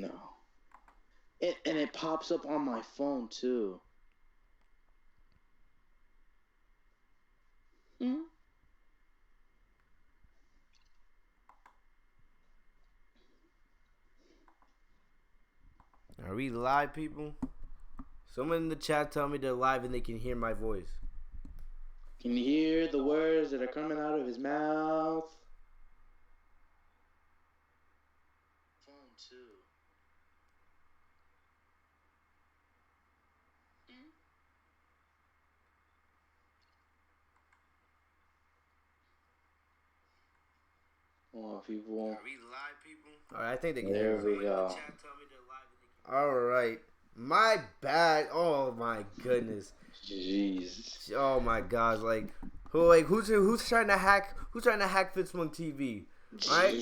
No. And it pops up on my phone too. Hmm? Are we live, people? Someone in the chat tell me they're live and they can hear my voice. Can you hear the words that are coming out of his mouth? Phone too. Oh, people. Are we live, people? Alright, I think they can There hear me. we go. Alright. My bad. Oh my goodness. Jeez. Oh my gosh. Who's trying to hack Fitzmonk TV? Right?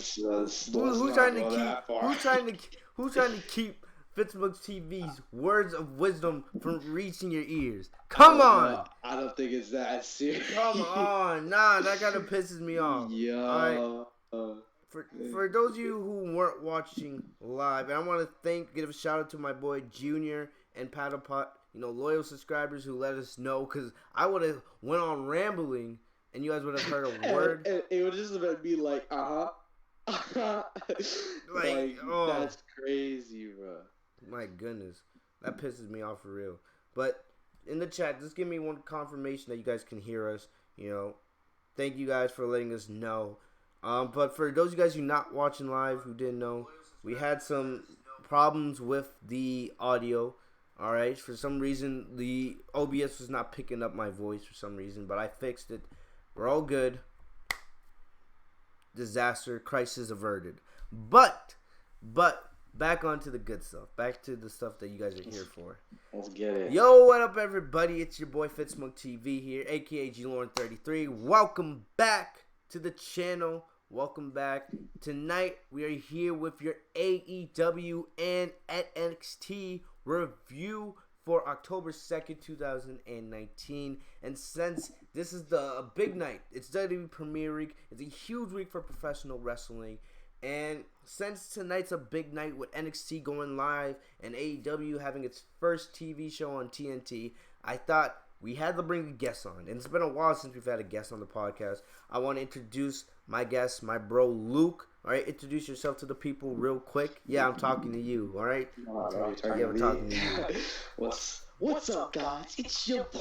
Who's trying to keep Fitzmonk TV's words of wisdom from reaching your ears? Come on! I don't think it's that serious. Come on. Nah, that kind of pisses me off. Yo. Alright. For those of you who weren't watching live, and I want to give a shout out to my boy Junior and Paddlepot, loyal subscribers who let us know, because I would have went on rambling and you guys would have heard a word. And it would just about be like, that's crazy, bro. My goodness, that pisses me off for real. But in the chat, just give me one confirmation that you guys can hear us. Thank you guys for letting us know. But for those of you guys who not watching live, who didn't know, we had some problems with the audio. All right, for some reason the OBS was not picking up my voice for some reason, but I fixed it. We're all good. Disaster, crisis averted. But back onto the good stuff. Back to the stuff that you guys are here for. Let's get it. Yo, what up, everybody? It's your boy Fitzmonk TV here, aka GLauren33. Welcome back to the channel. Welcome back. Tonight we are here with your AEW and NXT review for October 2nd, 2019. And since this is the big night, it's WWE Premier Week. It's a huge week for professional wrestling. And since tonight's a big night with NXT going live and AEW having its first TV show on TNT, I thought we had to bring a guest on. And it's been a while since we've had a guest on the podcast. I want to introduce my guest, my bro Luke. All right, introduce yourself to the people real quick. Yeah, I'm talking to you. All right. I'm talking to you. What's up, guys? It's your boy.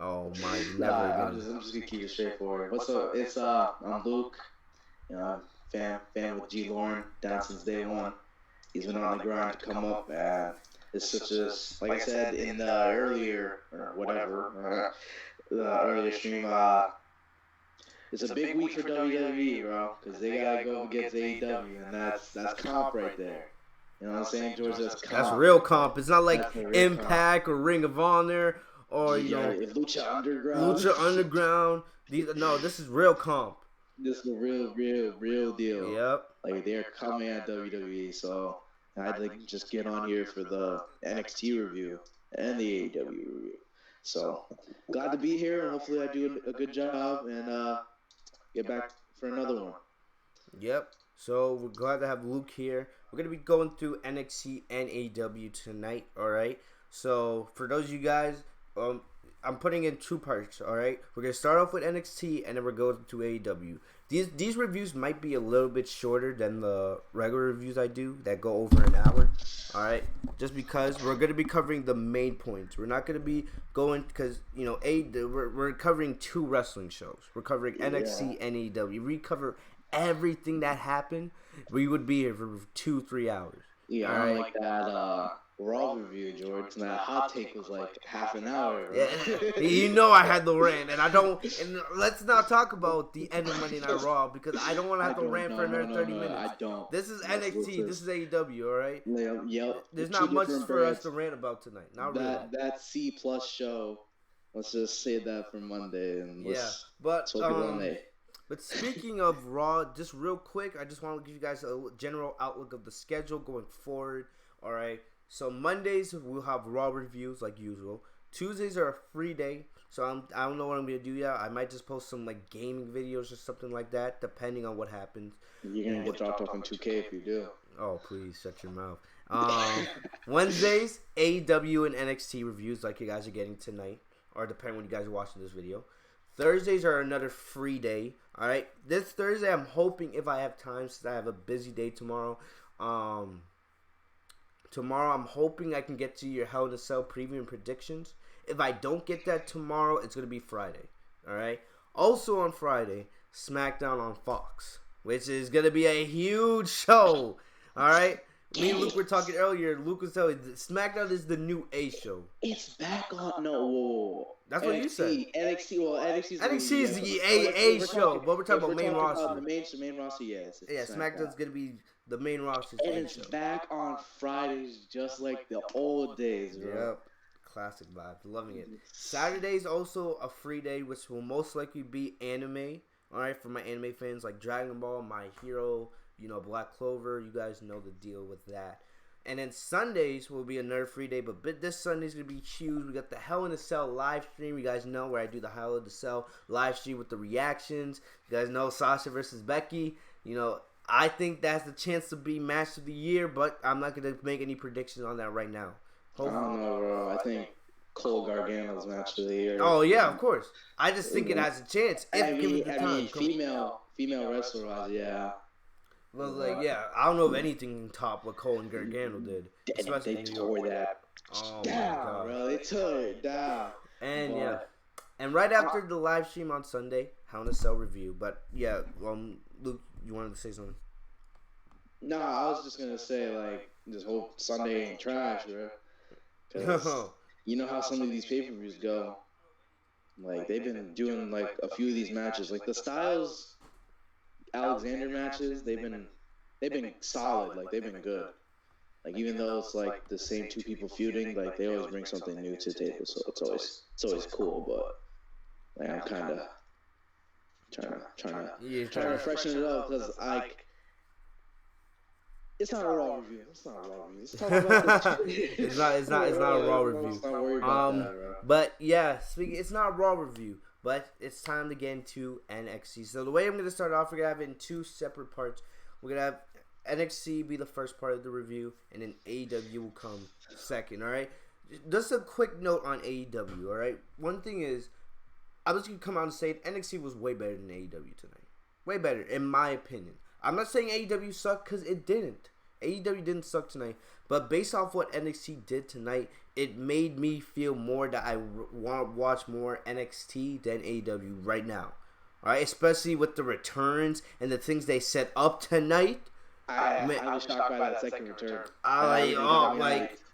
Oh my, never again. I'm just gonna keep it straightforward. What's up? It's I'm Luke. Fan with G Lauren down since day one. He's been on the grind to come up, and it's such a, like I said in the earlier or whatever, the earlier stream. It's a big week for WWE, bro, because they gotta go against AEW, and that's comp right there. You know what I'm saying, George? That's comp. That's real comp. It's not like Impact or Ring of Honor or Lucha Underground. This is real comp. This is the real deal. Yep. Like, they're coming at WWE, so I'd like just get on here for the NXT review and the AEW review. So glad to be here, and hopefully I do a good job and get back for another one. Yep. So we're glad to have Luke here. We're gonna be going through NXT and AEW tonight. All right. So for those of you guys, I'm putting in two parts. All right. We're gonna start off with NXT and then we're going to AEW. These reviews might be a little bit shorter than the regular reviews I do that go over an hour. All right, just because we're gonna be covering the main points. We're not gonna be going because we're covering two wrestling shows. We're covering NXT and AEW. We cover everything that happened. We would be here for 2-3 hours. Yeah, I like that Raw review, George. And that hot take was like half an hour. Right? Yeah, I had the rant, and I don't. And let's not talk about the end of Monday Night Raw because I don't want to have to rant for another 30 minutes. I don't. This is NXT. This is AEW. All right. Yep. There's not much for us to rant about tonight. Not really. That C+ show. Let's just say that for Monday, and but speaking of Raw, just real quick, I just want to give you guys a general outlook of the schedule going forward. All right. So Mondays we'll have Raw reviews like usual. Tuesdays are a free day, so I don't know what I'm gonna do yet. I might just post some like gaming videos or something like that, depending on what happens. You're gonna get dropped off in 2K if you do. Oh, please shut your mouth. Wednesdays, AEW and NXT reviews like you guys are getting tonight, or depending when you guys are watching this video. Thursdays are another free day. All right, this Thursday I'm hoping if I have time, since I have a busy day tomorrow. Tomorrow I'm hoping I can get to your Hell in a Cell preview and predictions. If I don't get that tomorrow, it's gonna be Friday. All right. Also on Friday, SmackDown on Fox, which is gonna be a huge show. All right. Me and Luke were talking earlier. Luke was telling me SmackDown is the new A show. It's back on. No, whoa. That's what you said. NXT is the A show, but we're talking about main roster. The main roster, yes. Yeah, SmackDown's gonna be the main roster. And it's back on Fridays, just like the old days, bro. Yep. Classic vibe. Loving it. Saturday's also a free day, which will most likely be anime. All right, for my anime fans like Dragon Ball, My Hero, Black Clover. You guys know the deal with that. And then Sundays will be another free day, but this Sunday's going to be huge. We got the Hell in a Cell live stream. You guys know where I do the Hell in a Cell live stream with the reactions. You guys know Sasha versus Becky. I think that's the chance to be match of the year, but I'm not going to make any predictions on that right now. Hopefully. I don't know, bro. I think Cole Gargano's match of the year. Oh, yeah, of course. I just think it has a chance. Female wrestler-wise, yeah. Well, I don't know if anything can top what Cole and Gargano did. Especially they tore that down, bro. They tore it down. And and right after the live stream on Sunday, Hell in a Cell review. But yeah, Luke, you wanted to say something? No, I was just gonna say this whole Sunday ain't trash, bro. Cause you know how some of these pay-per-views go. They've been doing a few of these matches, the Styles Alexander matches. They've been solid. They've been good. Even though it's the same two people feuding, they always bring something new to the table. So it's always cool. But I'm kind of trying to freshen it up because it's not a Raw review. It's not a Raw review. It's talking about it's not a Raw review. But yeah, it's not a Raw review. But it's time to get into NXT. So the way I'm going to start off, we're going to have it in two separate parts. We're going to have NXT be the first part of the review, and then AEW will come second, all right? Just a quick note on AEW, all right? One thing is, I was going to come out and say it, NXT was way better than AEW tonight. Way better, in my opinion. I'm not saying AEW sucked, because it didn't. AEW didn't suck tonight. But based off what NXT did tonight, it made me feel more that I want to watch more NXT than AEW right now. All right, especially with the returns and the things they set up tonight. I was shocked by that second return.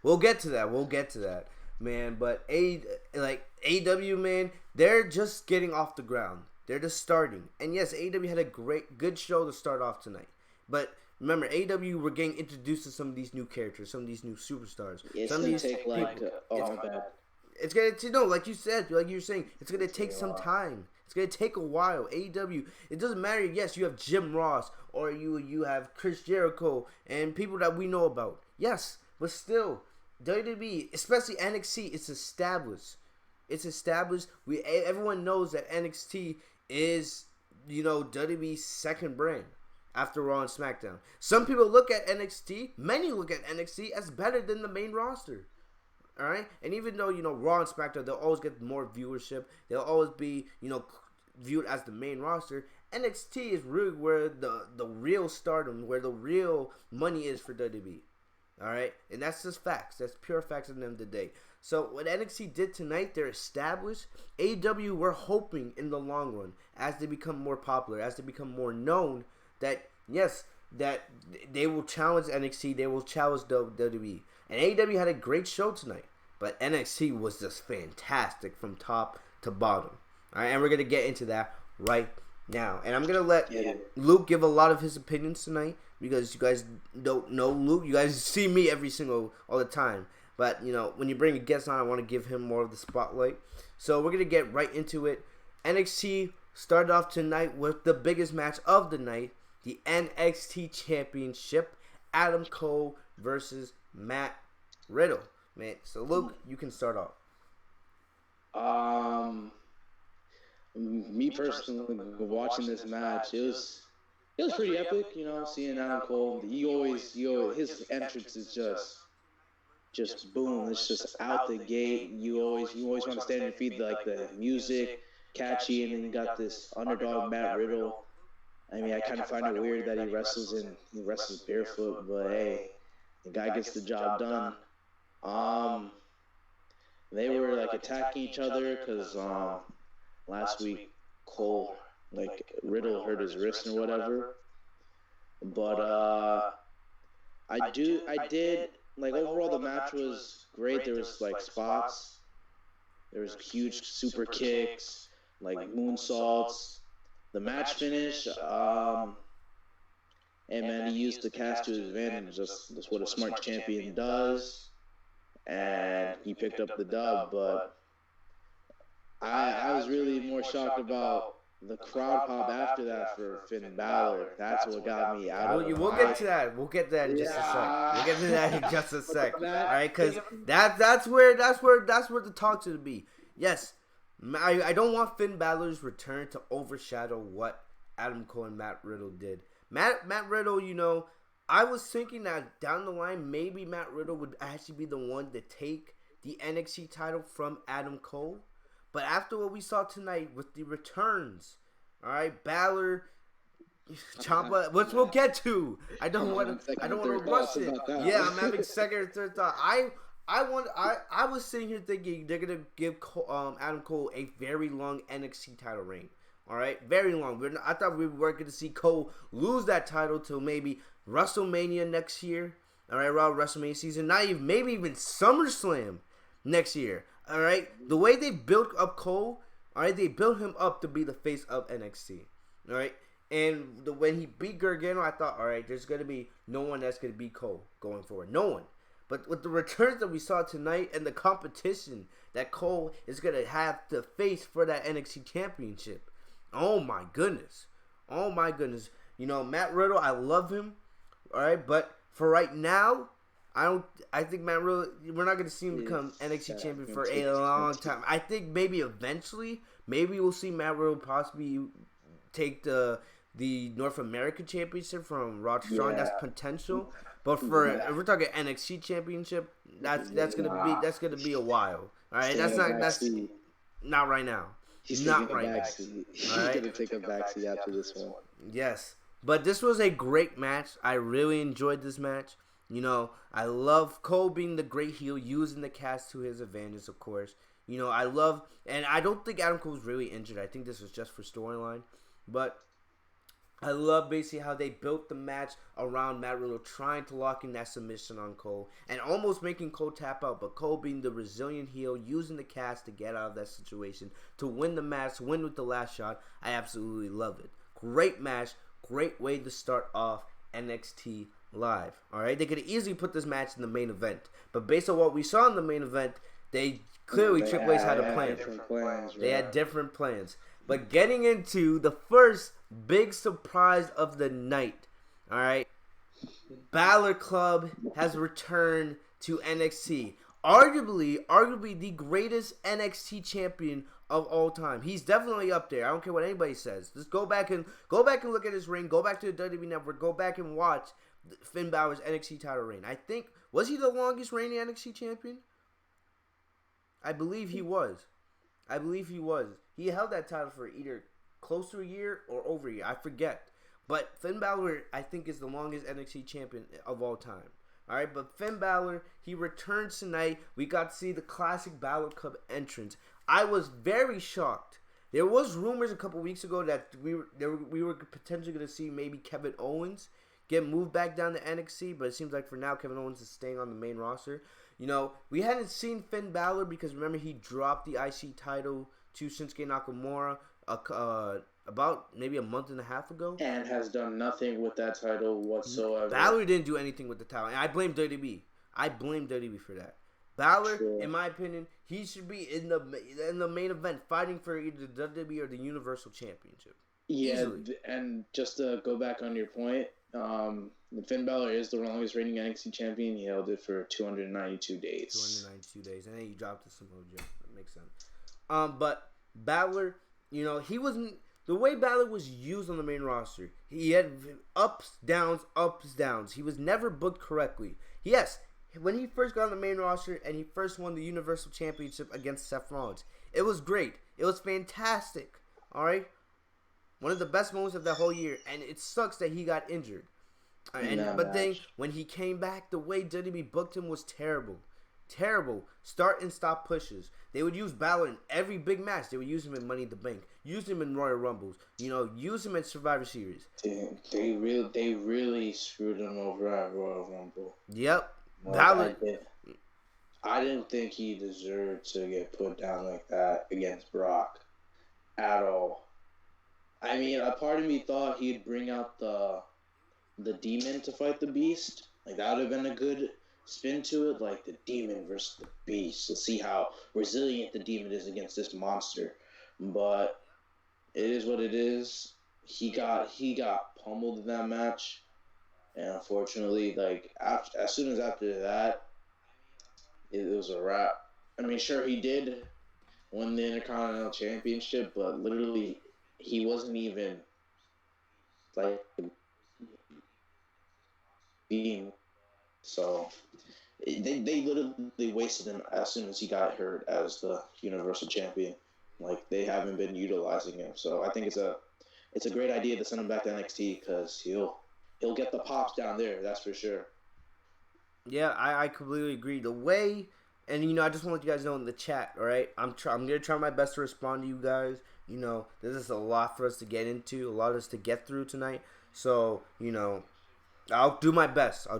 We'll get to that, man. But AEW, man, they're just getting off the ground. They're just starting. And yes, AEW had a good show to start off tonight. But remember, AEW, we're getting introduced to some of these new characters, some of these new superstars. It's going to take it's going to, like you said, like you were saying, it's going to take some time. It's going to take a while. AEW, it doesn't matter. Yes, you have Jim Ross or you have Chris Jericho and people that we know about. Yes, but still, WWE, especially NXT, it's established. It's established. Everyone knows that NXT is, WWE's second brand after Raw and SmackDown. Some people look at NXT, many look at NXT as better than the main roster. All right? And even though, Raw and SmackDown, they'll always get more viewership. They'll always be, viewed as the main roster. NXT is really where the real stardom, where the real money is for WWE. All right? And that's just facts. That's pure facts at the end of the day. So what NXT did tonight, they're established. AEW, we're hoping in the long run, as they become more popular, as they become more known, that, yes, that they will challenge NXT, they will challenge WWE. And AEW had a great show tonight, but NXT was just fantastic from top to bottom. All right, and we're going to get into that right now. And I'm going to let Luke give a lot of his opinions tonight, because you guys don't know Luke. You guys see me all the time. But, when you bring a guest on, I want to give him more of the spotlight. So we're going to get right into it. NXT started off tonight with the biggest match of the night, the NXT Championship, Adam Cole versus Matt Riddle. Man, so Luke, you can start off. Me personally, watching this match, it It was pretty epic, seeing Adam Cole. His entrance is just boom. It's just out the gate. You always want to stand on your feet. Like the music, catchy, and then you got this underdog Matt Riddle. I mean, I kind of find it weird that he wrestles barefoot, but hey, the guy gets the job done. They were like attacking each other because last week Cole, like, Riddle hurt his wrist or whatever. But I did like, overall the match was great. There was like spots, there was huge super kicks, like moonsaults. The match finish, and man, he used the cast to his advantage. That's what a smart champion does, and he picked up the dub. But I was really more shocked about the crowd pop after that for Finn Balor. That's what got me out of it. We'll get to that. We'll get to that in just a sec. We'll get to that in just a sec. All right, because that's where the talk's gonna be. Yes, I don't want Finn Balor's return to overshadow what Adam Cole and Matt Riddle did. Matt Riddle, I was thinking that down the line, maybe Matt Riddle would actually be the one to take the NXT title from Adam Cole. But after what we saw tonight with the returns, all right, Balor, Ciampa, which we'll get to. I don't want to rush it. Yeah, I'm having second or third thought. I was sitting here thinking they're gonna give Adam Cole a very long NXT title reign. All right, very long. I thought we were going to see Cole lose that title till maybe WrestleMania next year. All right, around WrestleMania season, maybe even SummerSlam next year. All right, the way they built up Cole, all right, they built him up to be the face of NXT. All right, and when he beat Gargano, I thought, all right, there's going to be no one that's going to beat Cole going forward. No one. But with the returns that we saw tonight and the competition that Cole is going to have to face for that NXT championship, oh my goodness. Matt Riddle, I love him. All right, but for right now, I think Matt Riddle, we're not going to see him become NXT champion for a long time. I think maybe eventually, we'll see Matt Riddle possibly take the North America championship from Raw to Strong. That's potential. But if we're talking NXT championship, that's gonna be a while. All right, that's not right now. He's not right now. He's gonna take a backseat after this one. Yes, but this was a great match. I really enjoyed this match. I love Cole being the great heel, using the cast to his advantage, of course. I love, and I don't think Adam Cole was really injured. I think this was just for storyline, but I love basically how they built the match around Matt Riddle trying to lock in that submission on Cole and almost making Cole tap out, but Cole being the resilient heel, using the cast to get out of that situation, to win the match, win with the last shot. I absolutely love it. Great match, great way to start off NXT Live. Alright, they could easily put this match in the main event, but based on what we saw in the main event, they clearly Triple H had a plan. They had different plans. But getting into the first big surprise of the night, all right, Balor Club has returned to NXT. Arguably the greatest NXT champion of all time. He's definitely up there. I don't care what anybody says. Just go back and look at his reign. Go back to the WWE Network. Go back and watch Finn Balor's NXT title reign. I think, was he the longest reigning NXT champion? I believe he was. He held that title for either close to a year or over a year. I forget. But Finn Balor, I think, is the longest NXT champion of all time. All right, but Finn Balor, he returns tonight. We got to see the classic Balor Club entrance. I was very shocked. There was rumors a couple weeks ago that we were potentially going to see maybe Kevin Owens get moved back down to NXT, but it seems like for now Kevin Owens is staying on the main roster. We hadn't seen Finn Balor because remember he dropped the IC title to Shinsuke Nakamura about maybe a month and a half ago. And has done nothing with that title whatsoever. Balor didn't do anything with the title, and I blame WWE. For that. Balor, in my opinion, he should be in the main event fighting for either the WWE or the Universal Championship. Yeah, easily. And just to go back on your point, Finn Balor is the longest reigning NXT champion. He held it for 292 days. And then he dropped to Samoa Joe. That makes sense. But Balor, he wasn't. the way Balor was used on the main roster, he had ups, downs. He was never booked correctly. Yes, when he first got on the main roster and he first won the Universal Championship against Seth Rollins, it was great. It was fantastic. All right, one of the best moments of that whole year, and it sucks that he got injured. But then when he came back, the way WWE booked him was terrible. Terrible. Start and stop pushes. They would use Balor in every big match. They would use him in Money in the Bank, use him in Royal Rumbles, use him in Survivor Series. They really screwed him over at Royal Rumble. Yep. Balor. I didn't think he deserved to get put down like that against Brock at all. I mean, a part of me thought he'd bring out the Demon to fight the Beast. Like, that would have been a good spin to it, like the Demon versus the Beast, to see how resilient the Demon is against this monster. But it is what it is. He got pummeled in that match, and unfortunately, like as soon as after that, it was a wrap. I mean, sure, he did win the Intercontinental Championship, but literally, he wasn't even like being so. They literally wasted him as soon as he got hurt as the Universal Champion. Like, they haven't been utilizing him. So I think it's a great idea to send him back to NXT because he'll get the pops down there. That's for sure. Yeah, I completely agree. The way, and I just want to let you guys know in the chat. All right, I'm gonna try my best to respond to you guys. This is a lot for us to get into, a lot of us to get through tonight. So I'll do my best. All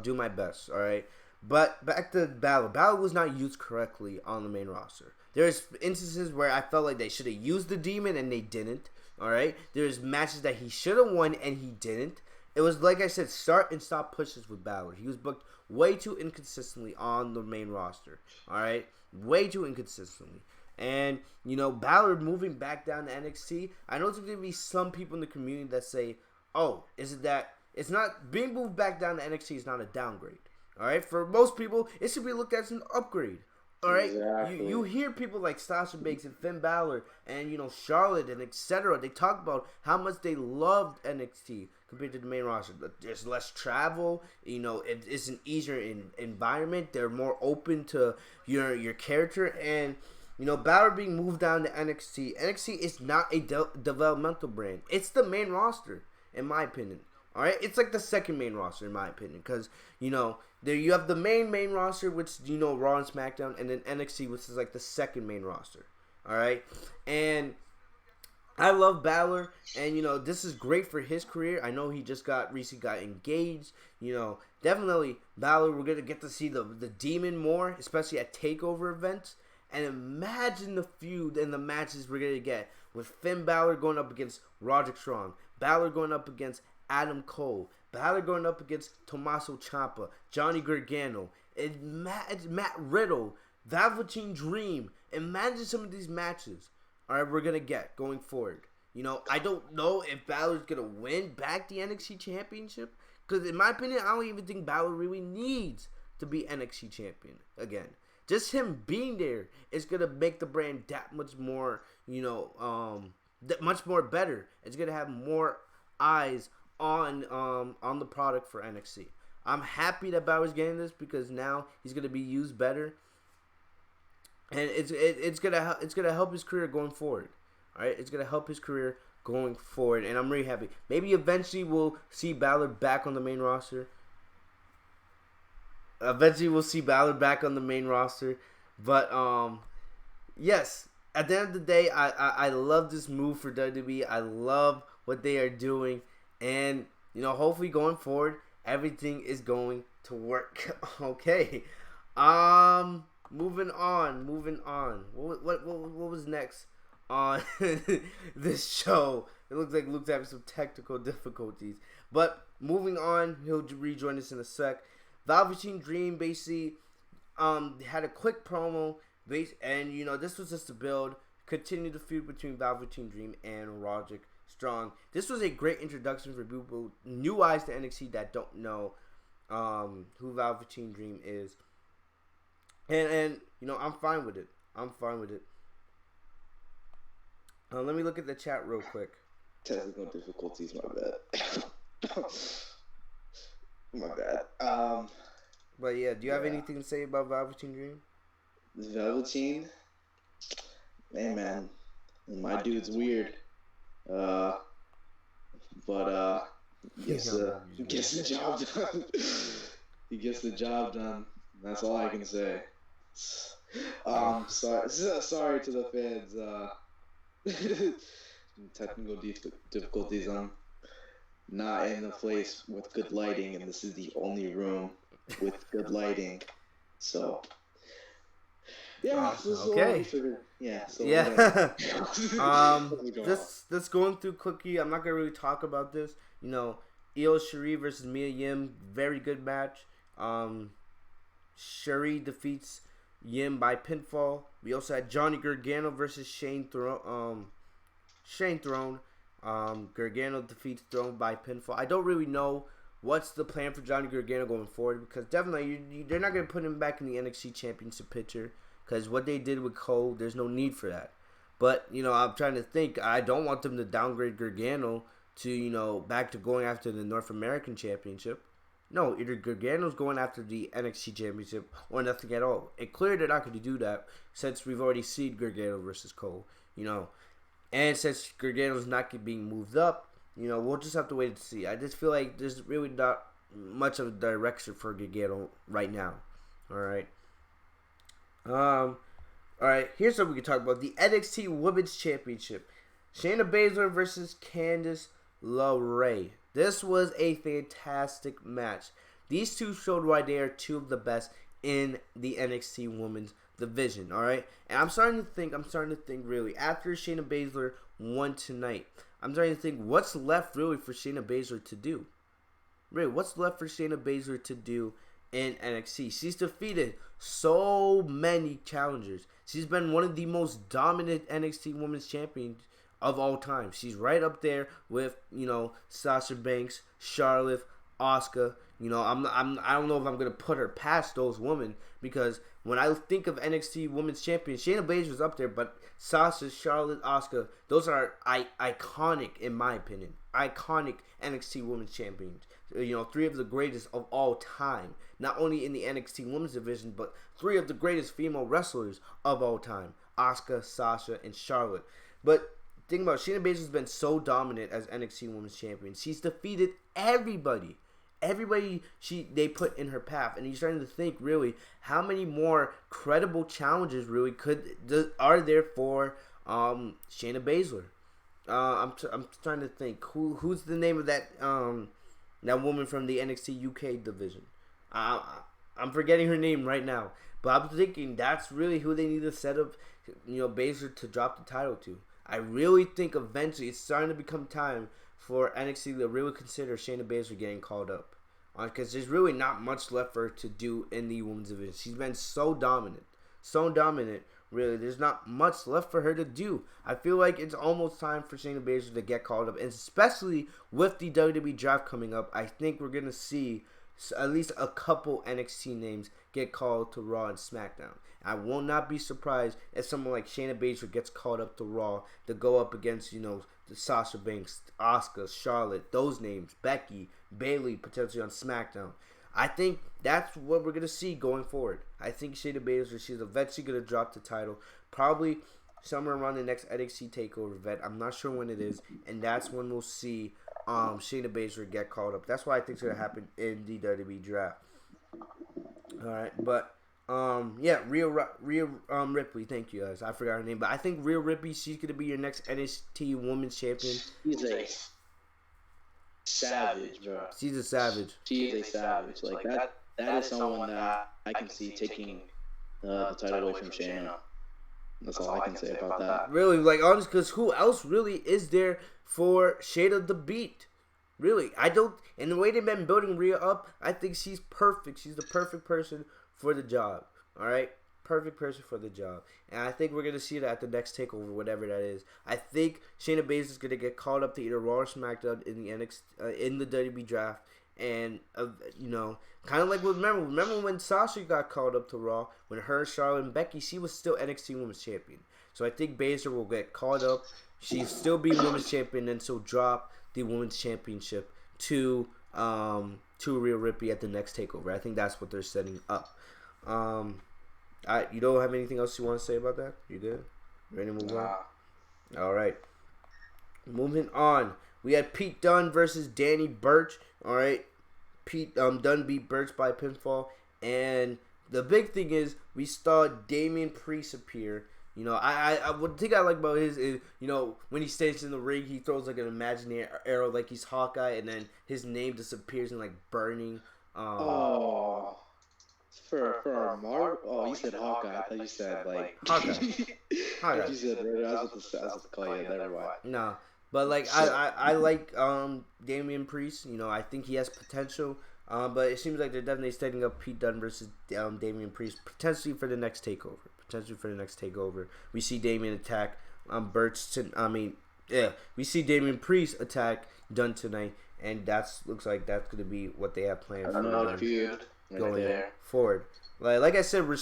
right. But back to Balor. Balor was not used correctly on the main roster. There's instances where I felt like they should have used the Demon and they didn't. All right. There's matches that he should have won and he didn't. It was, like I said, start and stop pushes with Balor. He was booked way too inconsistently on the main roster. All right. Way too inconsistently. And, Balor moving back down to NXT, I know there's going to be some people in the community that say, oh, is it that it's not being moved back down to NXT is not a downgrade. All right, for most people, it should be looked at as an upgrade. All right, exactly. You hear people like Sasha Banks and Finn Balor and Charlotte and etc. They talk about how much they loved NXT compared to the main roster. There's less travel. It's an easier environment. They're more open to your character, and Balor being moved down to NXT. NXT is not a developmental brand. It's the main roster, in my opinion. All right, it's like the second main roster in my opinion, because there you have the main roster, which Raw and SmackDown, and then NXT, which is like the second main roster. All right, and I love Balor, and this is great for his career. I know he just recently got engaged. Definitely Balor. We're gonna get to see the Demon more, especially at Takeover events. And imagine the feud and the matches we're gonna get with Finn Balor going up against Roderick Strong, Balor going up against Adam Cole, Balor going up against Tommaso Ciampa, Johnny Gargano, and Matt Riddle, Velveteen Dream. Imagine some of these matches. All right, we're gonna get going forward. I don't know if Balor's gonna win back the NXT Championship, because in my opinion, I don't even think Balor really needs to be NXT Champion again. Just him being there is gonna make the brand that much more, much more better. It's gonna have more eyes on the product for NXT. I'm happy that Balor's getting this because now he's gonna be used better, and it's gonna help his career going forward. All right, it's gonna help his career going forward, and I'm really happy. Maybe eventually we'll see Balor back on the main roster. But yes, at the end of the day, I love this move for WWE. I love what they are doing, and hopefully going forward, everything is going to work. Okay, moving on. What was next on this show? It looks like Luke's having some technical difficulties, but moving on, he'll rejoin us in a sec. Velveteen Dream basically had a quick promo, and this was just to continue the feud between Velveteen Dream and Roderick Strong. This was a great introduction for people, new eyes to NXT that don't know who Velveteen Dream is, and I'm fine with it. Let me look at the chat real quick. Technical difficulties, my bad. My bad. But yeah, do you have anything to say about Velveteen Dream? Velveteen? Hey, man. My dude's weird. But he gets the job done. He gets the job done. That's all I can say. Sorry to the fans. Technical difficulties. I'm not in a place with good lighting, and this is the only room with good lighting. So yeah, okay. Yeah. So yeah. Just going through quickly. I'm not gonna really talk about this. You know, Io Shirai versus Mia Yim, very good match. Shirai defeats Yim by pinfall. We also had Johnny Gargano versus Shane Throne. Gargano defeats Throne by pinfall. I don't really know what's the plan for Johnny Gargano going forward, because definitely they're not going to put him back in the NXT Championship picture, because what they did with Cole, there's no need for that. But, you know, I'm trying to think. I don't want them to downgrade Gargano to, you know, back to going after the North American Championship. No, either Gargano's going after the NXT Championship or nothing at all. It's clear they're not going to do that, since we've already seen Gargano versus Cole, you know. And since Gargano's not being moved up, you know, we'll just have to wait and see. I just feel like there's really not much of a direction for Gargano right now. Alright. Alright, here's what we can talk about. The NXT Women's Championship. Shayna Baszler versus Candice LeRae. This was a fantastic match. These two showed why they are two of the best in the NXT Women's division, alright? And I'm starting to think really, after Shayna Baszler won tonight, I'm starting to think, what's left really for Shayna Baszler to do? Really, what's left for Shayna Baszler to do in NXT? She's defeated so many challengers. She's been one of the most dominant NXT Women's Champions of all time. She's right up there with, you know, Sasha Banks, Charlotte, Asuka. You know, I don't know if I'm gonna put her past those women, because when I think of NXT Women's Champion, Shayna Baszler's up there, but Sasha, Charlotte, Asuka, those are iconic in my opinion. Iconic NXT Women's Champions. You know, three of the greatest of all time. Not only in the NXT Women's division, but three of the greatest female wrestlers of all time. Asuka, Sasha, and Charlotte. But think about it, Shayna Baszler's been so dominant as NXT Women's Champion. She's defeated everybody. Everybody they put in her path, and you're starting to think, really, how many more credible challenges really are there for Shayna Baszler? I'm trying to think who's the name of that woman from the NXT UK division. I'm forgetting her name right now, but I'm thinking that's really who they need to set up, you know, Baszler to drop the title to. I really think eventually it's starting to become time for NXT to really consider Shayna Baszler getting called up. Because there's really not much left for her to do in the women's division. She's been so dominant. So dominant, really. There's not much left for her to do. I feel like it's almost time for Shayna Baszler to get called up. And especially with the WWE draft coming up, I think we're going to see at least a couple NXT names get called to Raw and SmackDown. I will not be surprised if someone like Shayna Baszler gets called up to Raw to go up against, you know, the Sasha Banks, Asuka, Charlotte, those names, Becky, Bayley, potentially on SmackDown. I think that's what we're going to see going forward. I think Shayna Baszler, she's eventually going to drop the title, probably somewhere around the next NXT TakeOver event. I'm not sure when it is, and that's when we'll see Shayna Baszler get called up. That's why I think it's going to happen in the WWE draft. Alright, but yeah, Rhea Ripley, thank you guys. I forgot her name, but I think Rhea Ripley, she's gonna be your next NXT Women's Champion. She's a savage, bro. She's a savage. She is a savage. Like that is someone that I can see taking the title away from Shayna. That's all I can say about that. Really, like, honestly, because who else really is there for Shayna to beat? Really, I don't. And the way they've been building Rhea up, I think she's perfect. She's the perfect person for the job. All right, perfect person for the job. And I think we're gonna see that at the next takeover, whatever that is. I think Shayna Baszler is gonna get called up to either Raw or SmackDown in the in the WWE draft. And you know, kind of like remember when Sasha got called up to Raw, when her, Charlotte, and Becky, she was still NXT Women's Champion. So I think Baszler will get caught up. She'll still be women's champion, and so drop the women's championship to Rhea Ripley at the next takeover. I think that's what they're setting up. You don't have anything else you want to say about that? You good? Ready to move on? All right. Moving on. We had Pete Dunne versus Danny Burch. All right. Pete Dunne beat Burch by pinfall, and the big thing is we saw Damian Priest appear. You know, what thing I like about his is, you know, when he stands in the ring, he throws like an imaginary arrow like he's Hawkeye, and then his name disappears in like burning. For Marvel. Oh, you said Hawkeye. I thought you said like Hawkeye. You said I was about to call you. Never mind. No, but like I like Damian Priest. You know, I think he has potential. But it seems like they're definitely setting up Pete Dunne versus Damian Priest potentially for the next takeover. We see Damian attack Burch. We see Damian Priest attack Dunne tonight, and looks like that's gonna be what they have planned. Another feud going forward. Like I said, we're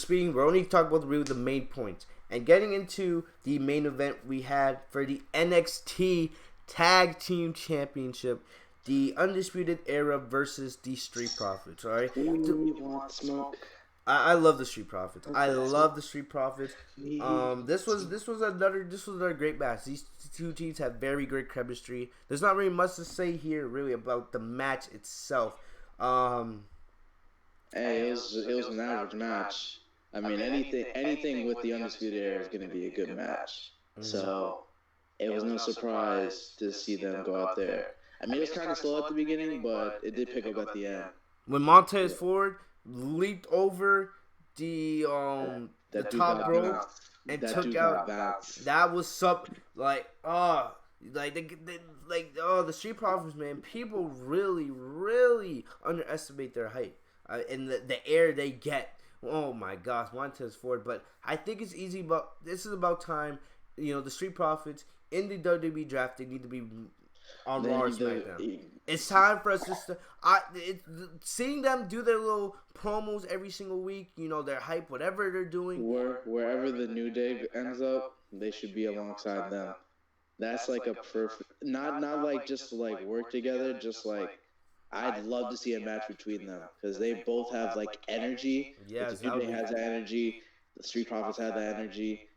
only talking about the main points, and getting into the main event we had for the NXT Tag Team Championship. The Undisputed Era versus the Street Profits. All right. Ooh, you want smoke? I love the Street Profits. This was another great match. These two teams have very great chemistry. There's not really much to say here really about the match itself. Hey, it was an average match. I mean, anything with the Undisputed Era is going to be a good match. So it was no surprise to see them go out there. I mean, it was kind of slow at the beginning, but it did pick up at the end. When Montez Ford leaped over the top rope and took out, that was something the Street Profits, man. People really underestimate their height and the air they get. Oh my gosh, Montez Ford. But I think it's easy. But this is about time. You know, the Street Profits in the WWE draft, they need to be on Raw or SmackDown. It's time for us to seeing them do their little promos every single week. You know, their hype, whatever they're doing. Wherever the New Day ends up, they should be alongside them. That's like a perfect, not like just to like work together. Just like I'd love to see a match between them because they both have like energy. Yeah, the New Day has that energy. The Street Profits have that energy.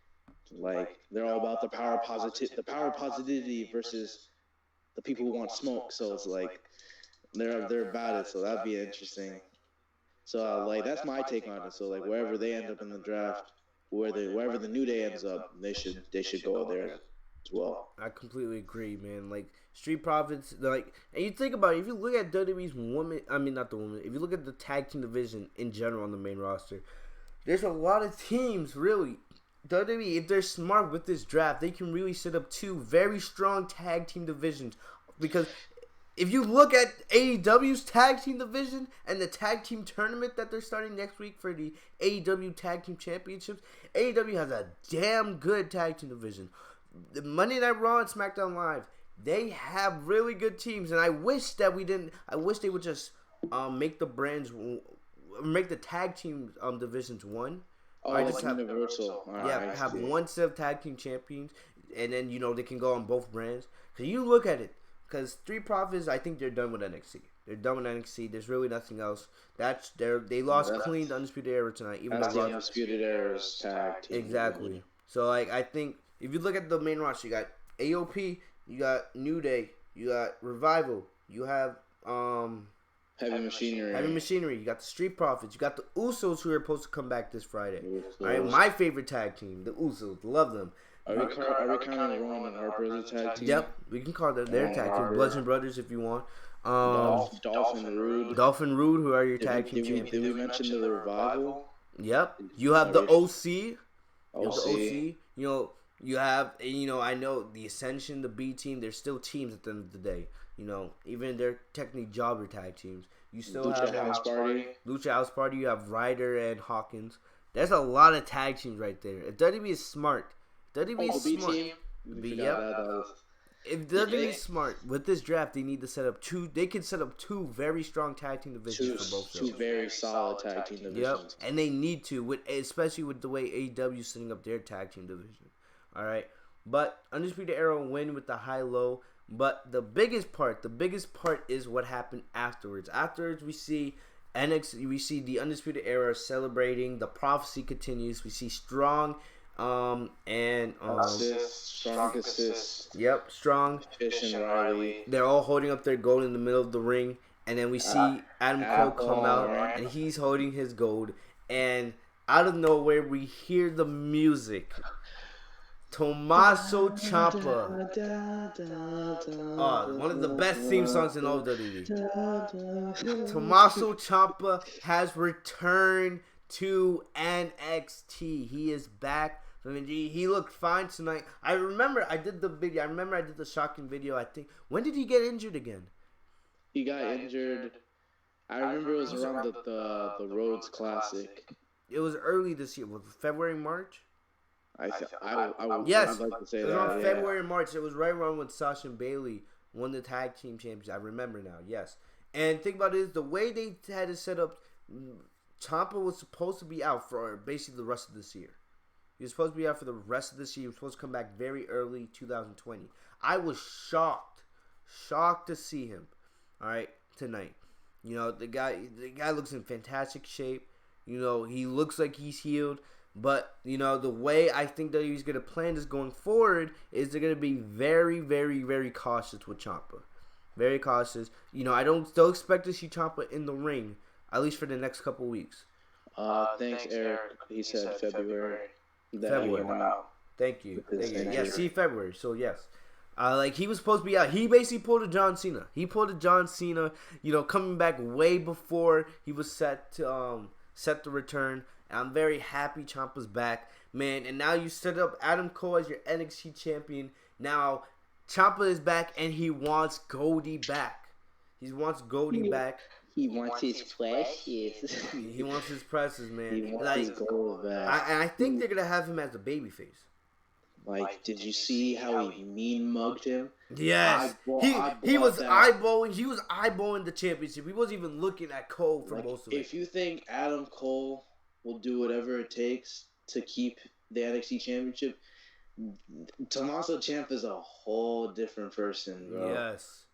Like they're all about the power positivity versus the people who want smoke. So it's like they're about it. So that'd be interesting. So like that's my take on it. So like wherever they end up in the draft, wherever the New Day ends up, they should go there as well. I completely agree, man. Like Street Profits, like, and you think about it, if you look at WWE's if you look at the tag team division in general on the main roster, there's a lot of teams really. WWE, if they're smart with this draft, they can really set up two very strong tag team divisions. Because if you look at AEW's tag team division and the tag team tournament that they're starting next week for the AEW Tag Team Championships, AEW has a damn good tag team division. The Monday Night Raw and SmackDown Live, they have really good teams, and I wish they would just make the tag team divisions one. Oh, like universal. Have one set of tag team champions, and then they can go on both brands. Cause you look at it, cause Street Profits, I think they're done with NXT. There's really nothing else. They lost clean the Undisputed Era tonight. Even that's the Undisputed Era's tag team. Exactly. So I think if you look at the main roster, you got AOP, you got New Day, you got Revival, you have Heavy Machinery. You got the Street Profits. You got the Usos who are supposed to come back this Friday. All right, my favorite tag team, the Usos. Love them. Are we counting Rowan and Harper as a tag team? Yep, we can call them their tag team. Bludgeon Brothers if you want. Dolphin Roode, who are your tag team champions. Did we mention the Revival? Yep. You have the OC. You have, I know the Ascension, the B team, they're still teams at the end of the day. Even they're technically jobber tag teams. You still Lucha have Lucha House Party. You have Ryder and Hawkins. There's a lot of tag teams right there. If WWE is smart, B team. If WWE is smart with this draft, they need to set up two. They can set up two very strong tag team divisions for both. Two very solid tag team divisions. Yep, and they need to, especially with the way AEW is setting up their tag team division. All right, but Undisputed Era win with the high-low. But the biggest part is what happened afterwards. Afterwards, we see the Undisputed Era celebrating. The prophecy continues. We see Strong, Strong assist. Yep, Strong. Fish and Riley. They're all holding up their gold in the middle of the ring, and then we see Adam Cole come out, and he's holding his gold, and out of nowhere we hear the music. Tommaso Ciampa. One of the best theme songs in all of WWE. Tommaso Ciampa has returned to NXT. He is back. He looked fine tonight. I remember I did the shocking video. I think, when did he get injured again? He got injured. I remember it was around the Rhodes Classic. It was early this year. Was it February, March? Yes, I'd like to say it was around February and March. It was right around when Sasha and Bailey won the tag team championship. I remember now. Yes, and think about it is the way they had it set up. Ciampa was supposed to be out for basically the rest of this year. He was supposed to be out for the rest of this year. He was supposed to come back very early 2020. I was shocked to see him. All right, tonight. You know, the guy looks in fantastic shape. You know, he looks like he's healed. But, you know, the way I think that he's going to plan this going forward is they're going to be very, very, very cautious with Ciampa. Very cautious. You know, I don't still expect to see Ciampa in the ring, at least for the next couple weeks. Thanks, Eric. He said February. February. Thank you. Yeah, see February. So, yes. He was supposed to be out. He basically pulled a John Cena. You know, coming back way before he was set to return. I'm very happy Ciampa's back, man. And now you set up Adam Cole as your NXT champion. Now Ciampa is back, and he wants Goldie back. He wants Goldie back. He wants his presses. He wants his presses, man. He wants his gold back. I think they're gonna have him as a babyface. Did you see how he mean mugged him? Yes, he was eyeballing the championship. He wasn't even looking at Cole for most of it. If you think Adam Cole will do whatever it takes to keep the NXT championship, Tommaso Ciampa is a whole different person, bro. Yes.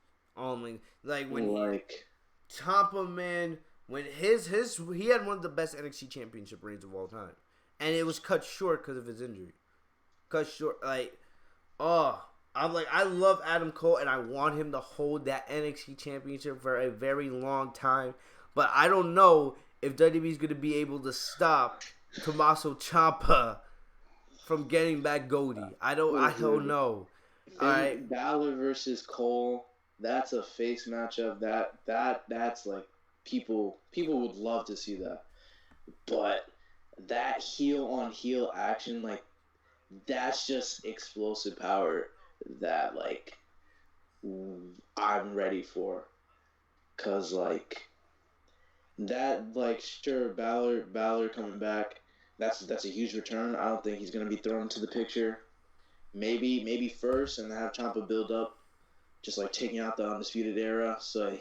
Ciampa, man, when he had one of the best NXT championship reigns of all time, and it was cut short because of his injury. I love Adam Cole, and I want him to hold that NXT championship for a very long time, but I don't know if WWE is going to be able to stop Tommaso Ciampa from getting back Goldie. I don't know. All right, Balor versus Cole. That's a face matchup. That's like people would love to see that. But that heel on heel action, that's just explosive power that I'm ready for. 'Cause sure, Balor coming back, that's a huge return. I don't think he's gonna be thrown into the picture. Maybe first, and have Ciampa build up, just taking out the Undisputed Era. So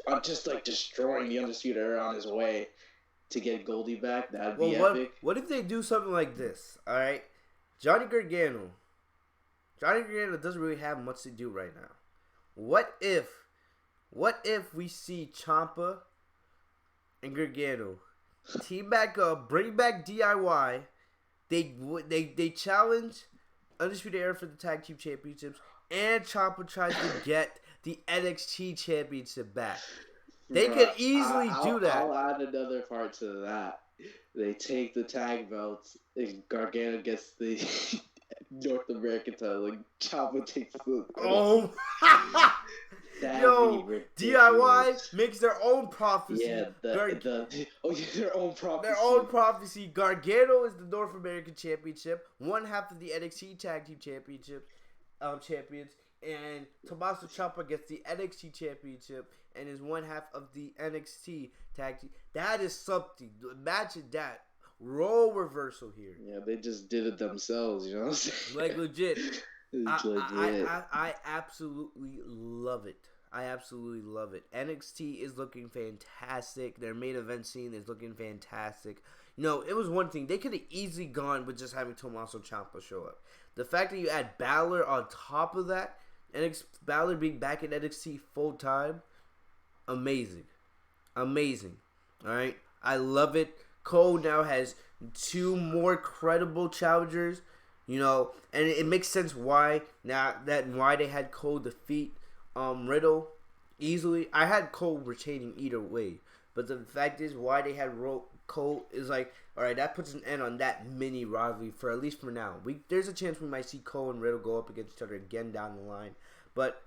I'm just destroying the Undisputed Era on his way to get Goldie back. That'd be epic. What if they do something like this? All right, Johnny Gargano doesn't really have much to do right now. What if we see Ciampa and Gargano team back up, bring back DIY? They challenge Undisputed Era for the tag team championships, and Ciampa tries to get the NXT championship back. They could easily do that. I'll add another part to that. They take the tag belts, and Gargano gets the North American title. Ciampa takes the. Oh. Yo, DIY makes their own prophecy. Yeah, their own prophecy. Their own prophecy. Gargano is the North American Championship, one half of the NXT Tag Team Championship champions, and Tommaso Ciampa gets the NXT Championship and is one half of the NXT Tag Team. That is something. Imagine that. Role reversal here. Yeah, they just did it themselves, you know what I'm saying? Legit. I absolutely love it. I absolutely love it. NXT is looking fantastic. Their main event scene is looking fantastic. It was one thing. They could have easily gone with just having Tommaso Ciampa show up. The fact that you add Balor on top of that, Balor being back in NXT full time, amazing. Amazing. All right? I love it. Cole now has 2 more credible challengers, and it makes sense why they had Cole defeat Riddle easily. I had Cole retaining either way, but the fact is why they had Cole is like, all right, that puts an end on that mini rivalry for at least for now. There's a chance we might see Cole and Riddle go up against each other again down the line, but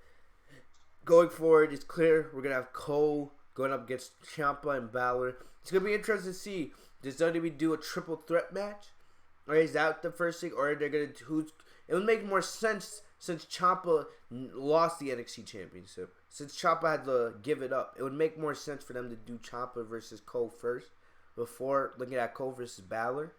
going forward, it's clear we're gonna have Cole going up against Ciampa and Balor. It's gonna be interesting to see, does WWE do a triple threat match, or is that the first thing, or they're gonna it would make more sense since Ciampa lost the NXT Championship. Since Ciampa had to give it up, it would make more sense for them to do Ciampa versus Cole first before looking at Cole versus Balor.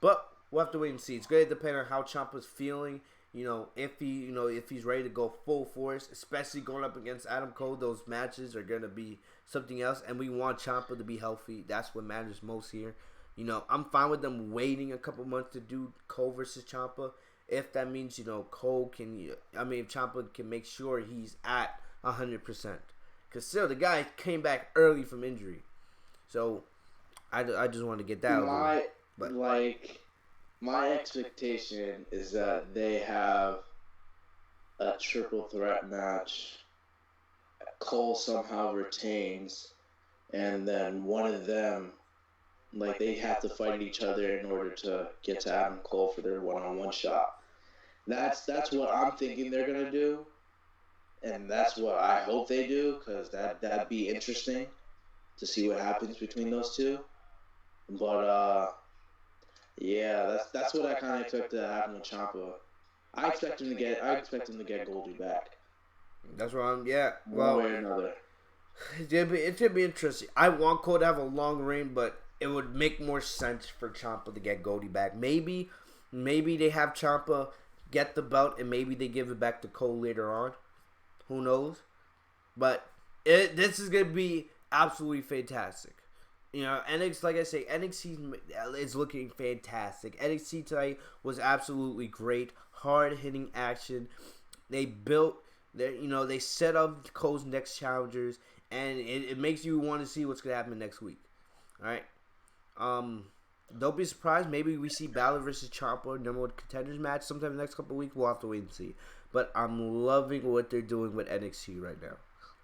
But we'll have to wait and see. It's going to depend on how Ciampa's feeling. If he's ready to go full force, especially going up against Adam Cole, those matches are going to be something else. And we want Ciampa to be healthy. That's what matters most here. I'm fine with them waiting a couple months to do Cole versus Ciampa. If that means, Cole can, if Ciampa can make sure he's at 100%. Because still, the guy came back early from injury. So, I just want to get that over. But my expectation is that they have a triple threat match. Cole somehow retains, and then one of them, they have to fight each other in order to get to Adam Cole for their one-on-one shot. That's what I'm thinking they're gonna do, and that's what I hope they do, because that'd be interesting to see what happens between those two. But yeah, that's what I kind of expect to happen with Ciampa. I expect him to get Goldie back. That's what I'm. Yeah. One way or another. It should be interesting. I want Cole to have a long reign, but it would make more sense for Ciampa to get Goldie back. Maybe they have Ciampa get the belt and maybe they give it back to Cole later on. Who knows? But this is gonna be absolutely fantastic. NXT, like I say, NXT is looking fantastic. NXT tonight was absolutely great. Hard-hitting action. They they set up Cole's next challengers, and it makes you want to see what's going to happen next week. All right? Don't be surprised. Maybe we see Balor versus Ciampa, number 1 contenders match sometime in the next couple of weeks. We'll have to wait and see. But I'm loving what they're doing with NXT right now.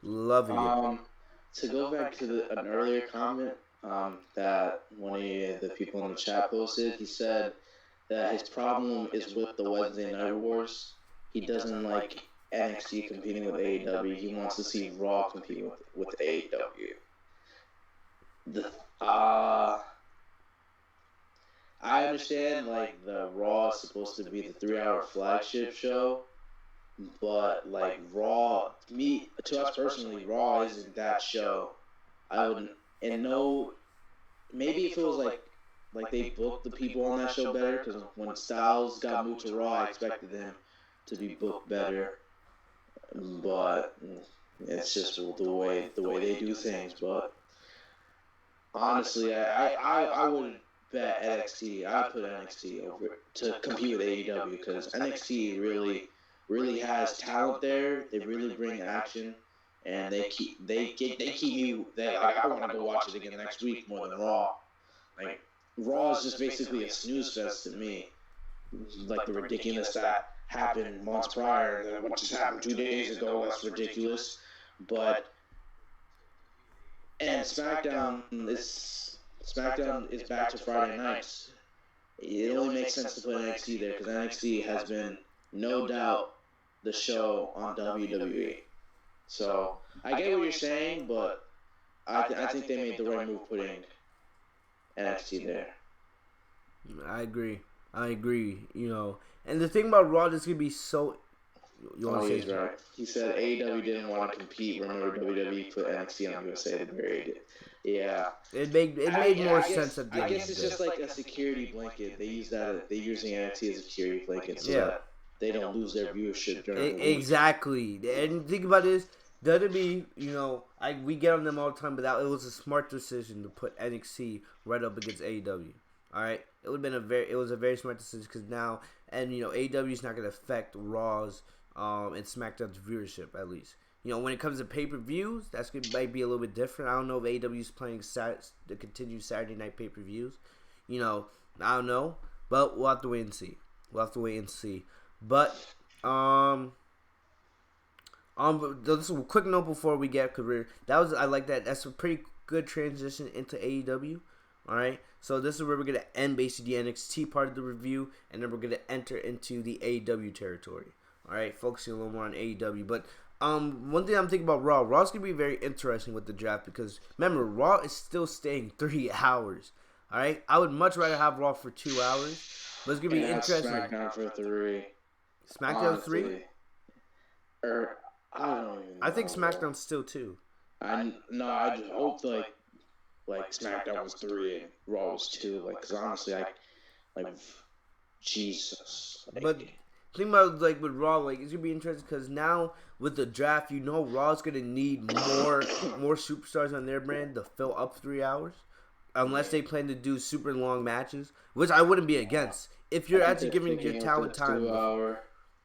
Loving it. To go back to an earlier comment, that one of the people in the chat posted, he said that his problem is with the Wednesday Night Wars. He doesn't like NXT competing with AEW. He wants to see Raw compete with AEW. I understand, the Raw is supposed to be the 3-hour flagship show, but, Raw, to us personally, Raw isn't that show. I wouldn't, maybe if it was, they booked the people on that show better, because when Styles got moved to Raw, I expected them to be booked better, but it's just the way they do things. But honestly, I would bet NXT. I put NXT over to compete with AEW, because NXT really has talent there. They really bring action, and they keep you. I want to go watch it again next week more than Raw. Raw is just basically a snooze fest to me. The ridiculous that happened months prior, and what just happened 2 days ago, that's ridiculous. And SmackDown is back to Friday nights. It only makes sense to put NXT there, because NXT has been, no doubt, the show on WWE. So I get what you're saying, but I think they made the right move putting NXT there. I agree. And the thing about Raw is gonna be so. He's right. He said AEW didn't want to compete. Remember, WWE put NXT on USA. Yeah. It made more sense at the end. I guess it's just like a security blanket. They use NXT as a security blanket, so that they don't lose their viewership during the week. Exactly. And think about this. WWE, we get on them all the time, but it was a smart decision to put NXT right up against AEW. All right, it was a very smart decision because now, and AEW is not going to affect Raw's and SmackDown's viewership at least. When it comes to pay-per-views, might be a little bit different. I don't know if AEW is planning to continue Saturday night pay-per-views. I don't know, but we'll have to wait and see. But just a quick note before we get career. I like that. That's a pretty good transition into AEW. All right, so this is where we're gonna end basically the NXT part of the review, and then we're gonna enter into the AEW territory. All right, focusing a little more on AEW. But one thing I'm thinking about Raw. Raw's gonna be very interesting with the draft because remember, Raw is still staying 3 hours. All right, I would much rather have Raw for 2 hours, but it's gonna be interesting. SmackDown for 3. SmackDown 3. I don't even know. I think SmackDown's still 2. I just hope like SmackDown was 3 and Raw was 2. Because honestly, Jesus. But think about with Raw, it's gonna be interesting because now with the draft, Raw's gonna need more superstars on their brand to fill up 3 hours, unless they plan to do super long matches, which I wouldn't be against. If you're actually giving your talent time, they're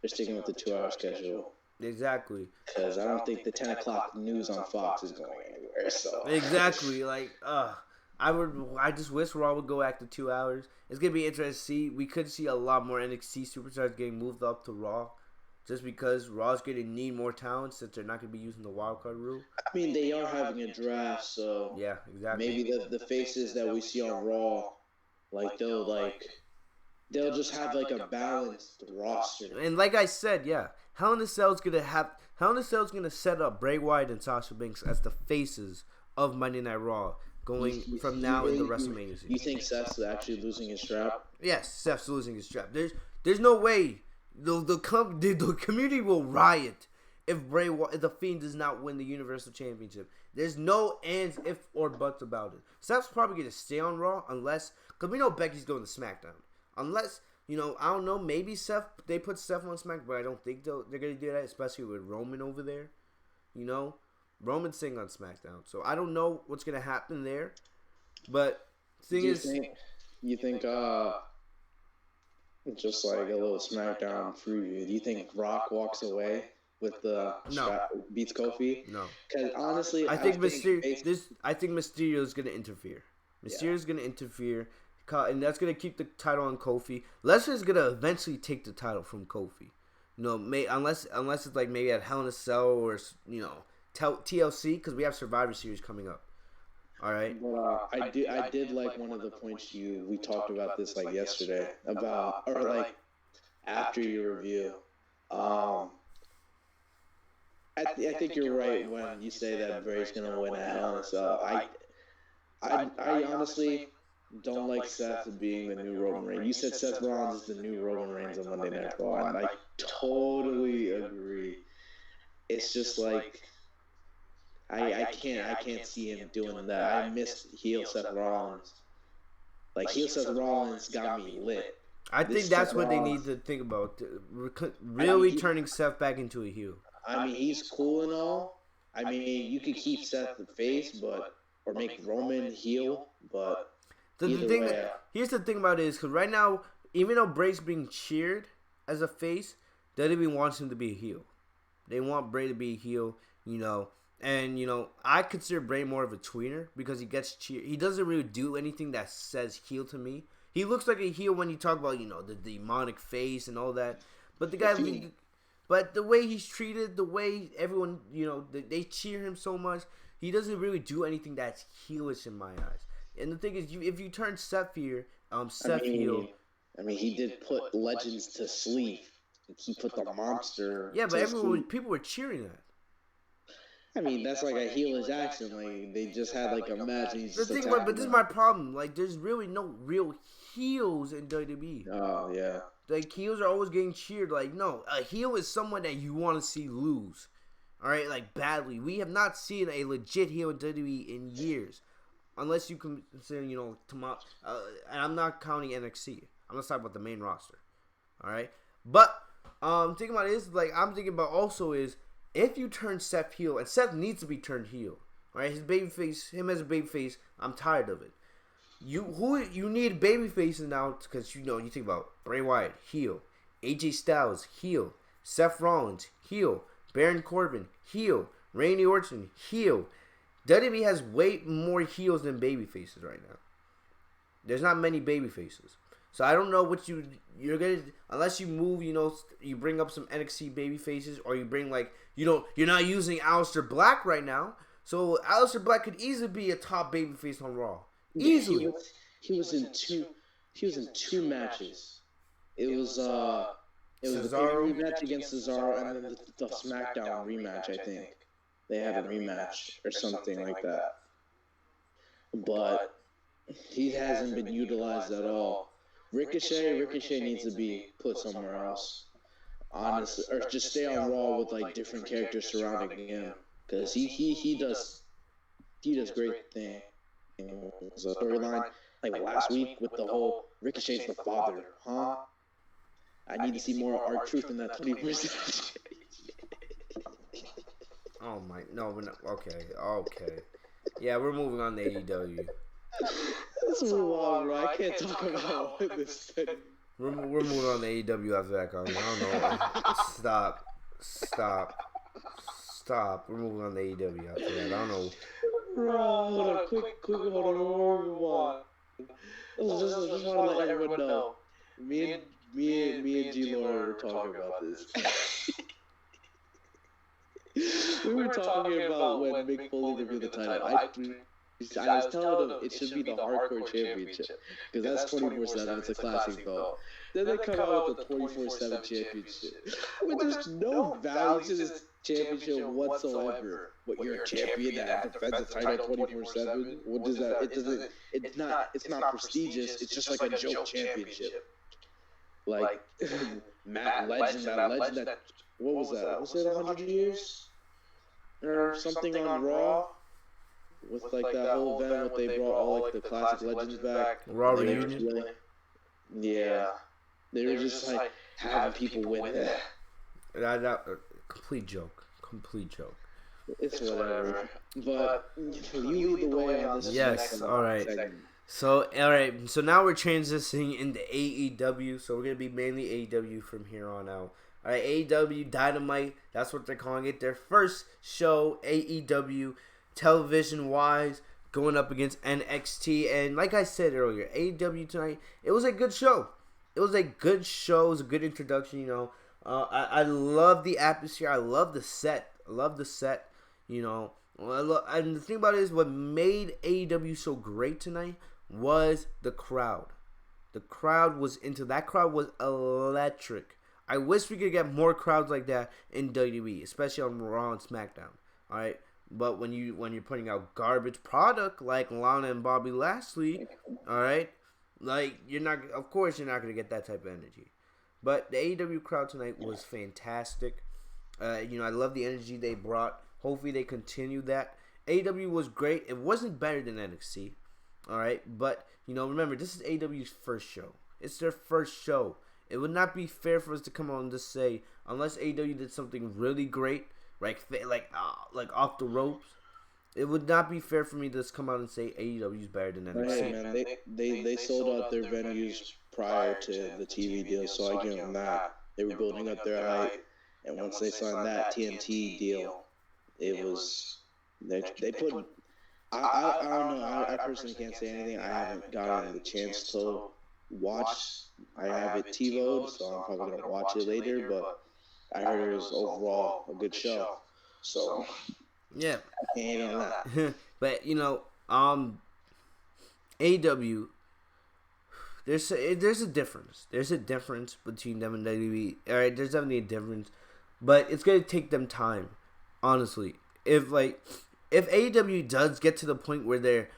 sticking with the 2-hour schedule. Exactly. Because I don't think the 10 o'clock news on Fox is going anywhere. So exactly, I just wish Raw would go back to 2 hours. It's gonna be interesting to see. We could see a lot more NXT superstars getting moved up to Raw, just because Raw's gonna need more talent since they're not gonna be using the wildcard rule. I mean, they are having a draft, so yeah, exactly. Maybe the faces that we see on Raw, they'll just have a balanced roster. And like I said, yeah, Hell in a Cell's gonna set up Bray Wyatt and Sasha Banks as the faces of Monday Night Raw going from now into WrestleMania season. You think Seth's actually losing his strap? Yes, Seth's losing his strap. There's no way the community will riot if the Fiend does not win the Universal Championship. There's no ands, if, or buts about it. Seth's probably gonna stay on Raw because we know Becky's going to SmackDown. Unless, I don't know, maybe they put Seth on SmackDown, but I don't think they're going to do that, especially with Roman over there. Roman's staying on SmackDown. So I don't know what's going to happen there. But the thing is... You think, just like a little SmackDown preview, do you think Rock walks away with the strap, beats Kofi? No. Because honestly, I think Mysterio's going to interfere. Mysterio's going to interfere. And that's going to keep the title on Kofi. Lesnar's going to eventually take the title from Kofi. Unless it's maybe at Hell in a Cell or, TLC, because we have Survivor Series coming up. All right? Well, I did like one of the points we talked about this yesterday after your review. I think you're right when you say that Bray's going to win at Hell in a Cell. I honestly don't like Seth being the new Roman Reigns. You said Seth Rollins is the new Roman Reigns on Monday Night Raw, and I totally agree. It's just I can't see him doing that. I miss heel Seth Rollins. Heel Seth Rollins got me lit. I think that's what they need to think about. Really turning Seth back into a heel. I mean, he's cool and all. I mean, you could keep Seth the face, or make Roman heel, but... Here's the thing about it is because right now, even though Bray's being cheered as a face, WWE wants him to be a heel. They want Bray to be a heel, and I consider Bray more of a tweener because he gets cheered. He doesn't really do anything that says heel to me. He looks like a heel when you talk about the demonic face and all that, but but the way he's treated, the way everyone they cheer him so much, he doesn't really do anything that's heelish in my eyes. And the thing is, if you turn Seth heel. I mean, he did put legends to sleep. He put the monster. Yeah, but people were cheering that. I mean, that's like a heelish action. They just had a match. But this is my problem. There's really no real heels in WWE. Oh yeah. Heels are always getting cheered. No, a heel is someone that you want to see lose. All right, badly. We have not seen a legit heel in WWE in years. Unless you consider, and I'm not counting NXT. I'm just talking about the main roster. All right, but thinking about it is I'm thinking about also is if you turn Seth heel, and Seth needs to be turned heel, right? His babyface, him as a babyface, I'm tired of it. You need babyfaces now because you think about Bray Wyatt heel, AJ Styles heel, Seth Rollins heel, Baron Corbin heel, Randy Orton heel. WWE has way more heels than babyfaces right now. There's not many babyfaces. So I don't know what you're gonna, unless you move, you bring up some NXT babyfaces, or you bring you're not using Aleister Black right now. So Aleister Black could easily be a top babyface on Raw. Easily. He was in two matches. It was the rematch against Cesaro, and then the SmackDown rematch, I think. They had a rematch or something like that. But he hasn't been utilized at all. Ricochet needs to be put somewhere else, honestly, or just stay on Raw with different characters surrounding him, because he does great things. The storyline last week with the whole Ricochet's the father, huh? I need to see more R-Truth in that 20%. Oh my, no, we're not, okay. Yeah, we're moving on to AEW. Let's move on, bro. I can't talk about this thing. We're moving on to AEW after that, Carly. I don't know. Stop. We're moving on to AEW after that. I don't know. Bro, hold on. Quick, hold on. We'll move on. Just want to let everyone know. Me and G. Laura were talking about this. We were talking about when Mick Foley reviewed the title. I was telling them it should be the Hardcore Championship, because that's 24/7. It's a classic belt. Then they come out with the 24/7 Championship. There's no value to this championship whatsoever. What, you're a champion that defends the title 24/7? What does that? It doesn't. It's not prestigious. It's just like a joke championship. Matt Legend, that what was that? Was it 100 years or something on Raw? With that whole event, what they brought all the classic legends back. Raw reunion. Yeah, they were just having people win it. That complete joke. It's whatever. But you lead the way on this. Yes. All right. So now we're transitioning into AEW. So we're gonna be mainly AEW from here on out. All right, AEW Dynamite. That's what they're calling it. Their first show, AEW. Television-wise, going up against NXT. And like I said earlier, AEW tonight, it was a good show. It was a good introduction, I love the atmosphere. I love the set. And the thing about it is, what made AEW so great tonight was the crowd. The crowd was that crowd was electric. I wish we could get more crowds like that in WWE, especially on Raw and SmackDown. All right. But when you're putting out garbage product like Lana and Bobby Lashley, all right, you're not gonna get that type of energy. But the AEW crowd tonight was fantastic. I love the energy they brought. Hopefully they continue that. AEW was great. It wasn't better than NXT, all right. But remember, this is AEW's first show. It's their first show. It would not be fair for us to come on and just say, unless AEW did something really great. Like off the ropes, it would not be fair for me to just come out and say AEW is better than NXT. Hey man, they sold out their venues prior to the TV deal, so I give them that. They were building up their hype, and once they signed that TNT deal, it was they put. I don't know. I personally can't say anything. I haven't gotten the chance to watch. I have it TiVo'd, so I'm probably gonna watch it later, but I heard it was overall a good show. So yeah, I can't on that. But AEW, there's a difference. There's a difference between them and WWE. All right, there's definitely a difference, but it's gonna take them time. Honestly, if AEW does get to the point where they're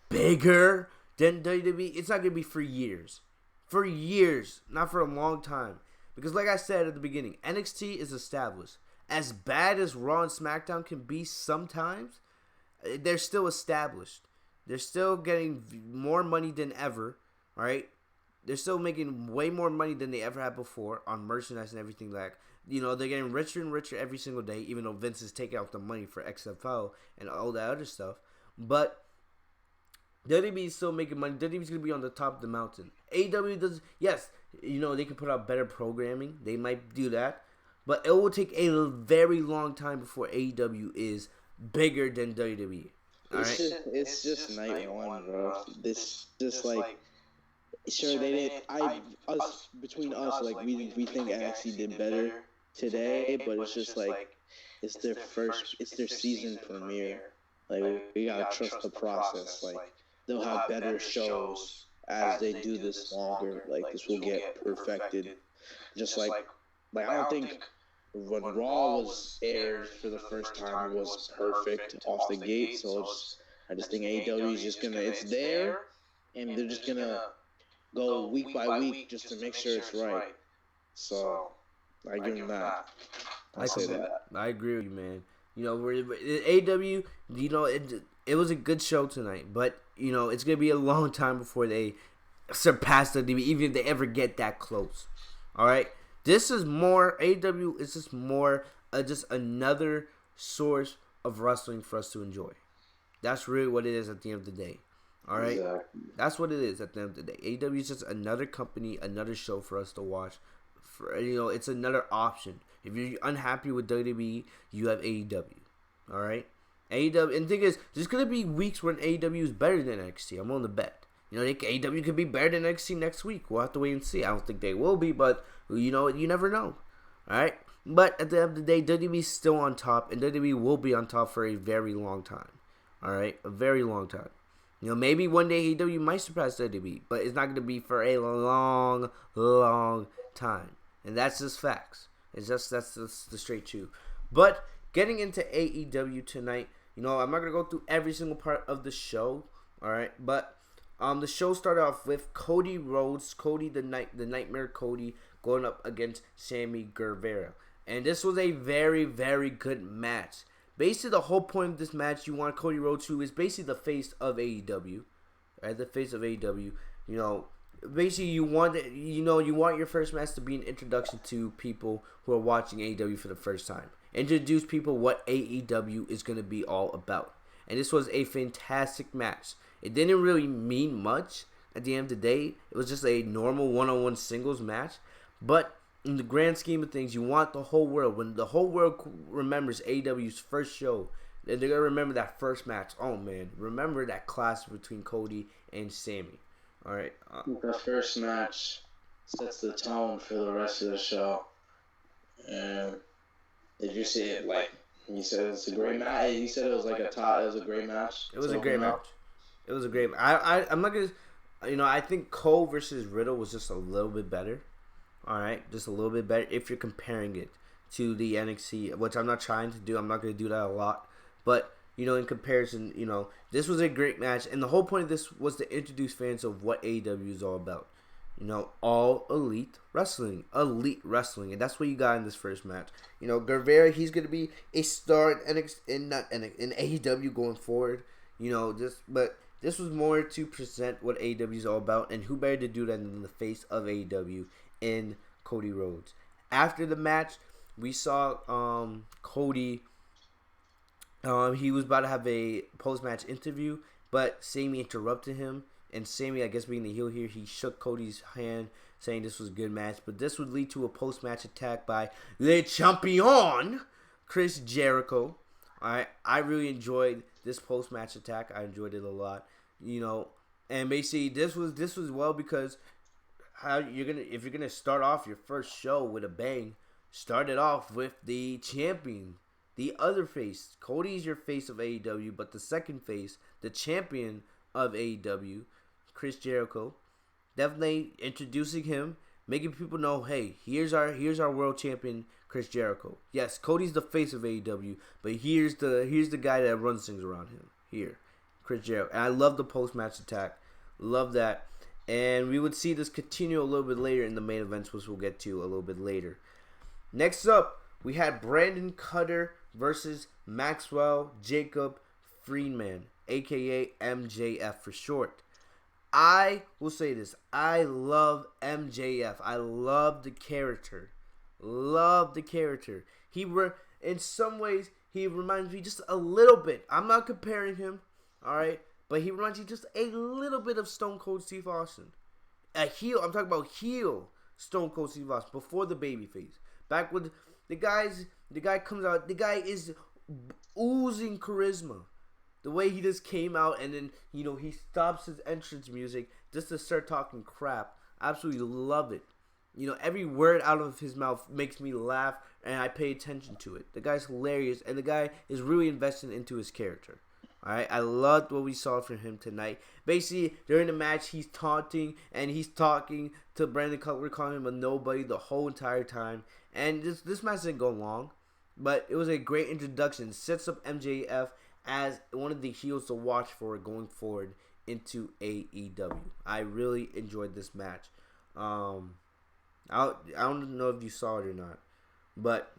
bigger than WWE, it's not gonna be for years. For years, not for a long time. Because like I said at the beginning, NXT is established. As bad as Raw and SmackDown can be sometimes, they're still established. They're still getting more money than ever, right? they're still making way more money than they ever had before on merchandise and everything. Like, they're getting richer and richer every single day, even though Vince is taking out the money for XFL and all that other stuff. But WWE is still making money. WWE's going to be on the top of the mountain. AEW does, yes, they can put out better programming. They might do that. But it will take a very long time before AEW is bigger than WWE. All right? It's just night one, bro. This just like, sure they did. Between us, like we think NXT did better today, but it's just like it's their season premiere. Like we gotta trust the process. Like they'll have better shows as they do this longer. Like this will get perfected. Just like I don't think when Raw was aired for the first time it was perfect off the gate. So I just think AEW is just it's there, and they're just gonna go week by week just to make sure it's right. So I give them that. I say that. I agree with you, man. AEW, it was a good show tonight, but it's gonna be a long time before they surpass the WWE, even if they ever get that close. All right, this is more AEW. Is just more just another source of wrestling for us to enjoy. That's really what it is at the end of the day. All right, exactly. That's what it is at the end of the day. AEW is just another company, another show for us to watch. It's another option. If you're unhappy with WWE, you have AEW. All right, AEW, and the thing is, there's gonna be weeks when AEW is better than NXT. I'm on the bet. AEW could be better than NXT next week. We'll have to wait and see. I don't think they will be, but you never know. All right, but at the end of the day, WWE is still on top, and WWE will be on top for a very long time. All right, a very long time. Maybe one day AEW might surpass WWE, but it's not going to be for a long, long time. And that's just facts. That's the straight truth. But getting into AEW tonight, I'm not going to go through every single part of the show, all right? But the show started off with Cody Rhodes, the Nightmare Cody, going up against Sammy Guevara. And this was a very, very good match. Basically, the whole point of this match, you want Cody Rhodes, who is basically the face of AEW, right? The face of AEW. Basically, you want your first match to be an introduction to people who are watching AEW for the first time. Introduce people what AEW is going to be all about. And this was a fantastic match. It didn't really mean much at the end of the day. It was just a normal one-on-one singles match. But in the grand scheme of things, you want the whole world. When the whole world remembers AEW's first show, they're going to remember that first match. Oh, man. Remember that clash between Cody and Sammy. All right. The first match sets the tone for the rest of the show. And did you see it? Like, you said it's a great match. You said it was like it was a great match. It was a great match. It was a great match. I'm not going to, I think Cole versus Riddle was just a little bit better. All right, just a little bit better if you're comparing it to the NXT, which I'm not trying to do. I'm not going to do that a lot. But, in comparison, this was a great match. And the whole point of this was to introduce fans of what AEW is all about. All elite wrestling. Elite wrestling. And that's what you got in this first match. Guevara, he's going to be a star in AEW going forward. But this was more to present what AEW is all about. And who better to do that than the face of AEW in Cody Rhodes. After the match, we saw Cody. He was about to have a post-match interview, but Sammy interrupted him. And Sammy, I guess being the heel here, he shook Cody's hand, saying this was a good match. But this would lead to a post-match attack by Le Champion, Chris Jericho. Alright, I really enjoyed this post-match attack. I enjoyed it a lot. And basically this was well because if you're gonna start off your first show with a bang, start it off with the champion, the other face. Cody's your face of AEW, but the second face, the champion of AEW, Chris Jericho, definitely introducing him, making people know, hey, here's our world champion, Chris Jericho. Yes, Cody's the face of AEW, but here's the guy that runs things around him. Here, Chris Jericho. And I love the post-match attack. Love that. And we would see this continue a little bit later in the main events, which we'll get to a little bit later. Next up, we had Brandon Cutter versus Maxwell Jacob Friedman, a.k.a. MJF for short. I will say this. I love MJF. I love the character. Love the character. In some ways, he reminds me just a little bit. I'm not comparing him, all right? But he reminds you just a little bit of Stone Cold Steve Austin. A heel. I'm talking about heel Stone Cold Steve Austin before the babyface. Back when the guy comes out. The guy is oozing charisma. The way he just came out and then, he stops his entrance music just to start talking crap. Absolutely love it. Every word out of his mouth makes me laugh and I pay attention to it. The guy's hilarious and the guy is really invested into his character. Alright, I loved what we saw from him tonight. Basically, during the match, he's taunting and he's talking to Brandon Cutler, calling him a nobody the whole entire time. And this match didn't go long, but it was a great introduction. It sets up MJF as one of the heels to watch for going forward into AEW. I really enjoyed this match. I don't know if you saw it or not, but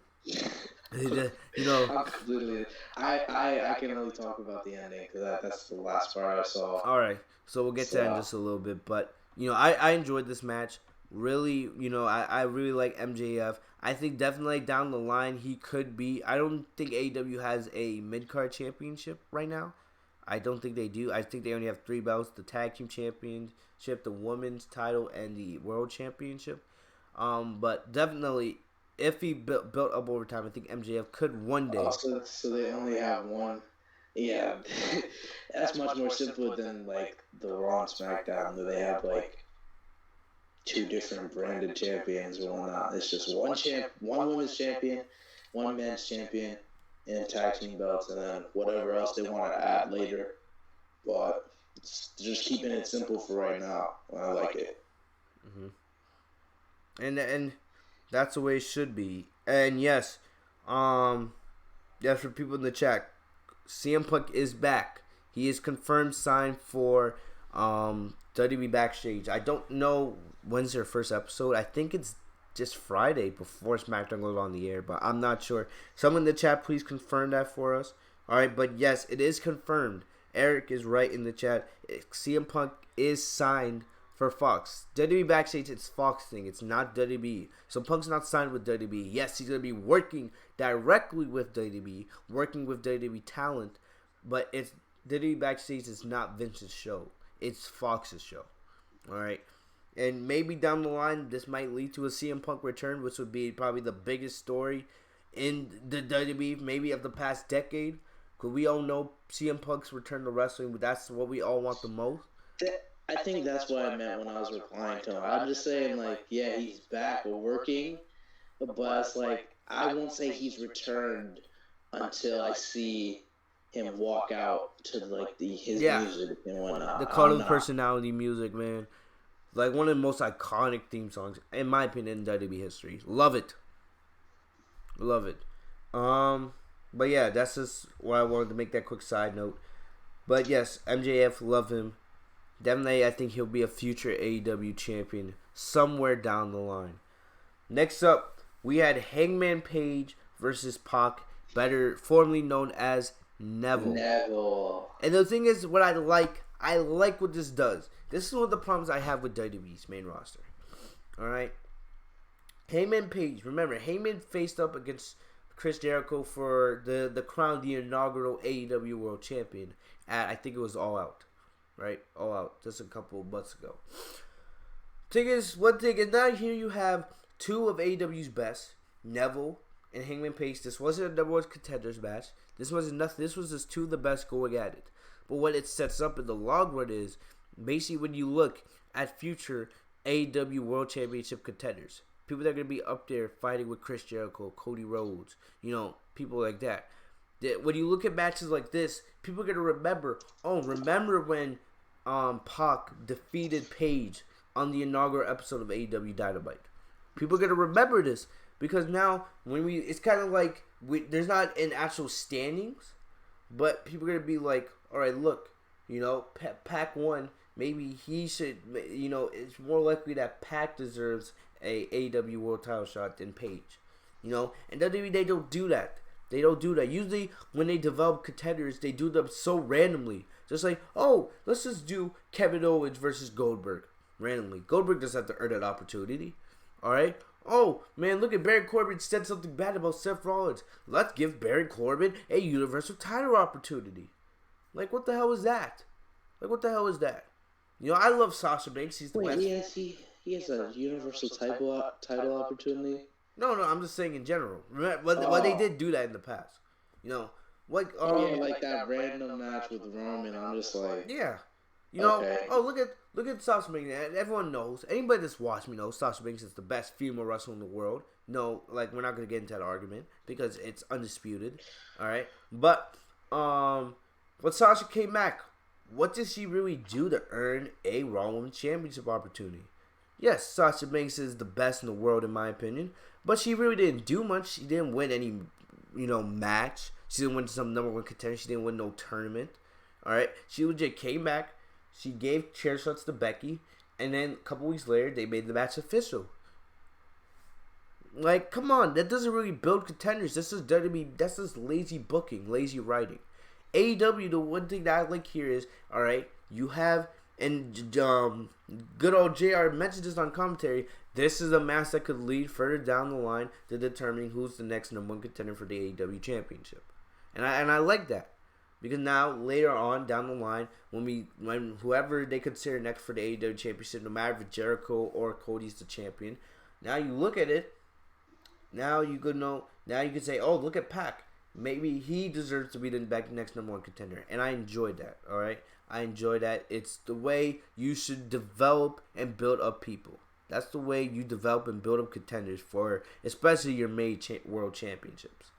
I'm completely. I can only talk about the ending because that's the last part I saw. All right, so we'll get to that in just a little bit, but I enjoyed this match. Really, I really like MJF. I think definitely down the line he could be. I don't think AEW has a mid-card championship right now. I don't think they do. I think they only have 3 belts: the tag team championship, the women's title, and the world championship. But definitely, if he built up over time, I think MJF could one day. So they only have one. Yeah, that's much more simple than like the Raw and SmackDown, where they have like 2 different branded champions or whatnot. It's just one women's champion, one men's champion, and tag team belts, and then whatever else they want to add later. But just keeping it simple for right now. I like it. And that's the way it should be. And yes, for people in the chat, CM Punk is back. He is confirmed signed for WWE Backstage. I don't know when's their first episode. I think it's just Friday before SmackDown goes on the air, but I'm not sure. Someone in the chat, please confirm that for us. All right, but yes, it is confirmed. Eric is right in the chat. CM Punk is signed for Fox. WWE Backstage, it's Fox thing. It's not WWE. So Punk's not signed with WWE. Yes, he's going to be working directly with WWE, working with WWE talent, but it's WWE Backstage is not Vince's show. It's Fox's show. All right. And maybe down the line, this might lead to a CM Punk return, which would be probably the biggest story in the WWE, maybe of the past decade. Because we all know CM Punk's return to wrestling, but that's what we all want the most. I think that's what I meant when I was replying to him. I'm just saying, like, yeah, he's back or working, but it's like, I won't say he's returned until I see him walk out to, like, his music and whatnot. The Cult of Personality music, man. Like, one of the most iconic theme songs, in my opinion, in WWE history. Love it. Love it. But yeah, that's just why I wanted to make that quick side note. But yes, MJF, love him. Definitely, I think he'll be a future AEW champion somewhere down the line. Next up, we had Hangman Page versus Pac, better formerly known as Neville. And the thing is, what I like what this does. This is one of the problems I have with WWE's main roster. Alright? Hangman Page, remember, Hangman faced up against Chris Jericho for the crown, the inaugural AEW World Champion at, I think it was All Out. Right? All Out, just a couple of months ago. One thing is, now here you have 2 of AEW's best, Neville and Hangman Page. This wasn't a number 1 contenders match. This wasn't nothing. This was just 2 of the best going at it. But what it sets up in the long run is, basically when you look at future AEW World Championship contenders, people that are going to be up there fighting with Chris Jericho, Cody Rhodes, people like that. When you look at matches like this, people are going to remember when Pac defeated Page on the inaugural episode of AEW Dynamite. People are going to remember this because now it's kind of like there's not an actual standings, but people are going to be like, all right, look, Pac won. Maybe he should, it's more likely that Pac deserves a AEW World Title shot than Page. And WWE, they don't do that. Usually, when they develop contenders, they do them so randomly. Just like, oh, let's just do Kevin Owens versus Goldberg randomly. Goldberg doesn't have to earn that opportunity. All right. Oh man, look at Baron Corbin said something bad about Seth Rollins. Let's give Baron Corbin a Universal title opportunity. Like, what the hell is that? Like, what the hell is that? You know, I love Sasha Banks. He's the best. He has a Universal title opportunity. No, I'm just saying in general. Well, they did do that in the past. You know, like like that random match with Roman. I'm just like, yeah. You know, look at Sasha Banks. Everyone knows. Anybody that's watched me knows Sasha Banks is the best female wrestler in the world. No, like, we're not gonna get into that argument because it's undisputed. All right, but when Sasha came back, what did she really do to earn a Raw Women's Championship opportunity? Yes, Sasha Banks is the best in the world in my opinion, but she really didn't do much. She didn't win any, match. She didn't win some number one contender. She didn't win no tournament. All right, she legit came back. She gave chair shots to Becky, and then a couple weeks later, they made the match official. Like, come on, that doesn't really build contenders. This is that's just lazy booking, lazy writing. AEW, the one thing that I like here is, all right, you have, and good old JR mentioned this on commentary, this is a match that could lead further down the line to determining who's the next number one contender for the AEW Championship. And I like that. Because now, later on, down the line, when whoever they consider next for the AEW Championship, no matter if Jericho or Cody's the champion, now you look at it, now you can say, oh, look at Pac. Maybe he deserves to be the next number one contender. And I enjoyed that, all right? I enjoy that. It's the way you should develop and build up people. That's the way you develop and build up contenders for, especially your main world championships.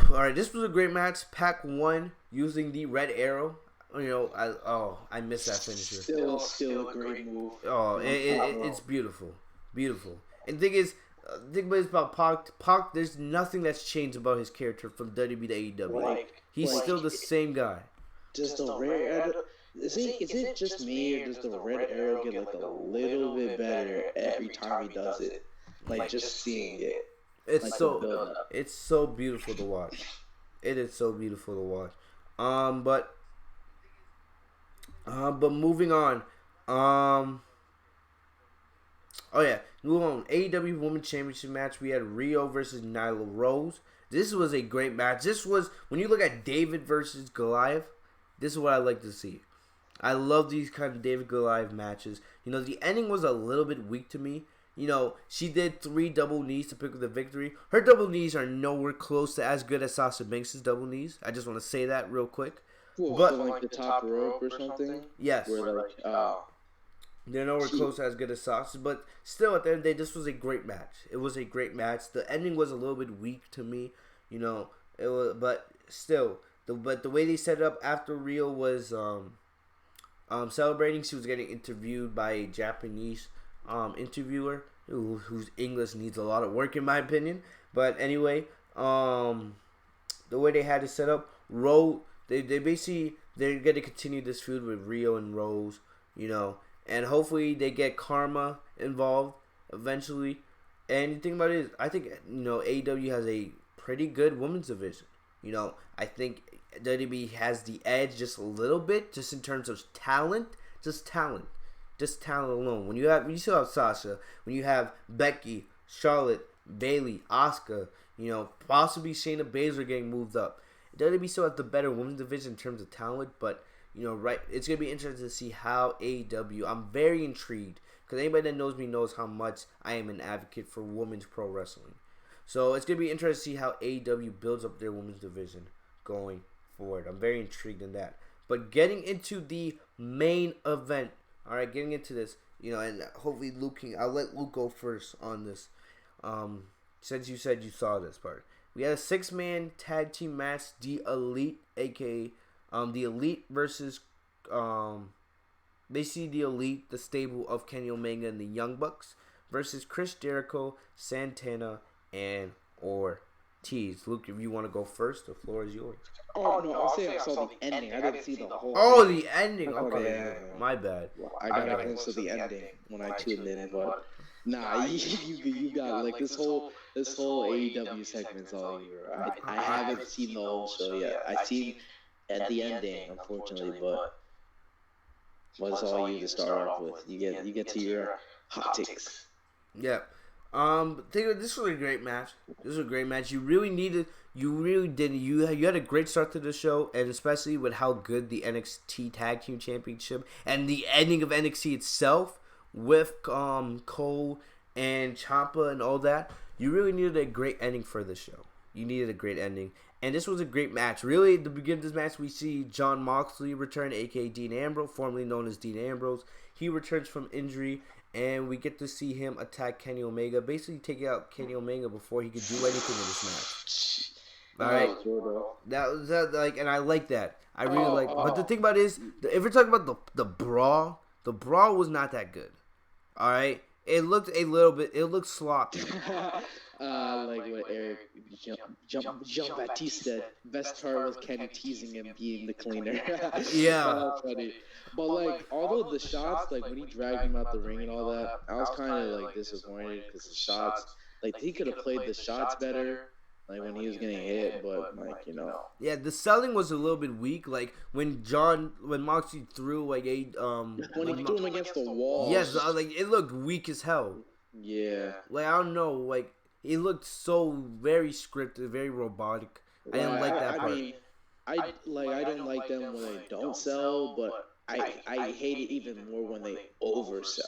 All right, this was a great match. Pac won using the red arrow. You know, I miss that finisher. Still a great move. Oh, it's beautiful, beautiful. And the thing is about Pac. There's nothing that's changed about his character from WWE to AEW. He's still the same guy. Just a rare. Is it just me, or does the red arrow get like a little bit better every time he does it? Like, just seeing it. It's so beautiful to watch. It is so beautiful to watch. But moving on. Oh yeah, moving on. AEW Women's Championship match. We had Rio versus Nyla Rose. This was a great match. This was, when you look at David versus Goliath, this is what I like to see. I love these kind of David Goliath matches. You know, the ending was a little bit weak to me. You know, she did 3 double knees to pick up the victory. Her double knees are nowhere close to as good as Sasha Banks' double knees. I just want to say that real quick. Cool, but so like the top rope or something? Yes. Where they're nowhere close to as good as Sasha, but still, at the end of the day, this was a great match. It was a great match. The ending was a little bit weak to me, you know. It was, but still, the way they set it up after Rio was celebrating, she was getting interviewed by a Japanese interviewer whose English needs a lot of work in my opinion. But anyway, the way they had it set up, they basically, they're going to continue this feud with Rio and Rose, you know, and hopefully they get Karma involved eventually. And the thing about it is, I think, you know, AEW has a pretty good women's division. You know, I think WWE has the edge just a little bit, just in terms of talent, just talent alone. When you still have Sasha, when you have Becky, Charlotte, Bayley, Asuka, you know, possibly Shayna Baszler getting moved up. WWE still has the better women's division in terms of talent, but you know, right? It's gonna be interesting to see how AEW. I'm very intrigued because anybody that knows me knows how much I am an advocate for women's pro wrestling. So it's gonna be interesting to see how AEW builds up their women's division going forward. I'm very intrigued in that. But getting into the main event. All right, getting into this, you know, and hopefully I'll let Luke go first on this. Since you said you saw this part, we had a 6-man tag team match. The Elite, aka the Elite versus basically the Elite, the stable of Kenny Omega and the Young Bucks versus Chris Jericho, Santana, and Ortiz. Luke, if you want to go first, the floor is yours. Oh no, I'll say I saw the ending. I didn't see the whole. Oh, the ending. Okay, yeah. My bad. Well, I got a glimpse of the ending when I tuned in, but nah, you got like this whole AEW segment's all you. I haven't seen the whole show yet. I seen at the ending, unfortunately. But it's all you to start off with. You get to your hot takes. Yeah. This was a great match. This was a great match. You really needed. You really did. You had a great start to the show, and especially with how good the NXT Tag Team Championship and the ending of NXT itself with Cole and Ciampa and all that. You really needed a great ending for the show. You needed a great ending, and this was a great match. Really, at the beginning of this match, we see Jon Moxley return, aka Dean Ambrose, formerly known as Dean Ambrose. He returns from injury. And we get to see him attack Kenny Omega, basically taking out Kenny Omega before he could do anything in this match. All right, that was like, and I like that. I really like. But the thing about it is, if we're talking about the brawl was not that good. All right, it looked a little bit. It looked sloppy. Like what Eric Jean Baptiste best part was Kenny teasing him being the cleaner. Yeah. Funny. But like, although the shots, like when he dragged him out the ring and all that, I was kind of like disappointed because the shots, like he could have played the shots better, like when he was getting hit. But like, you know. Yeah, the selling was a little bit weak. Like when Moxley threw like when he threw him against the wall. Yes, like it looked weak as hell. Yeah. Like I don't know, like it looked so very scripted, very robotic. I didn't like that part. I don't like them when they don't sell, but I hate it even more when they oversell.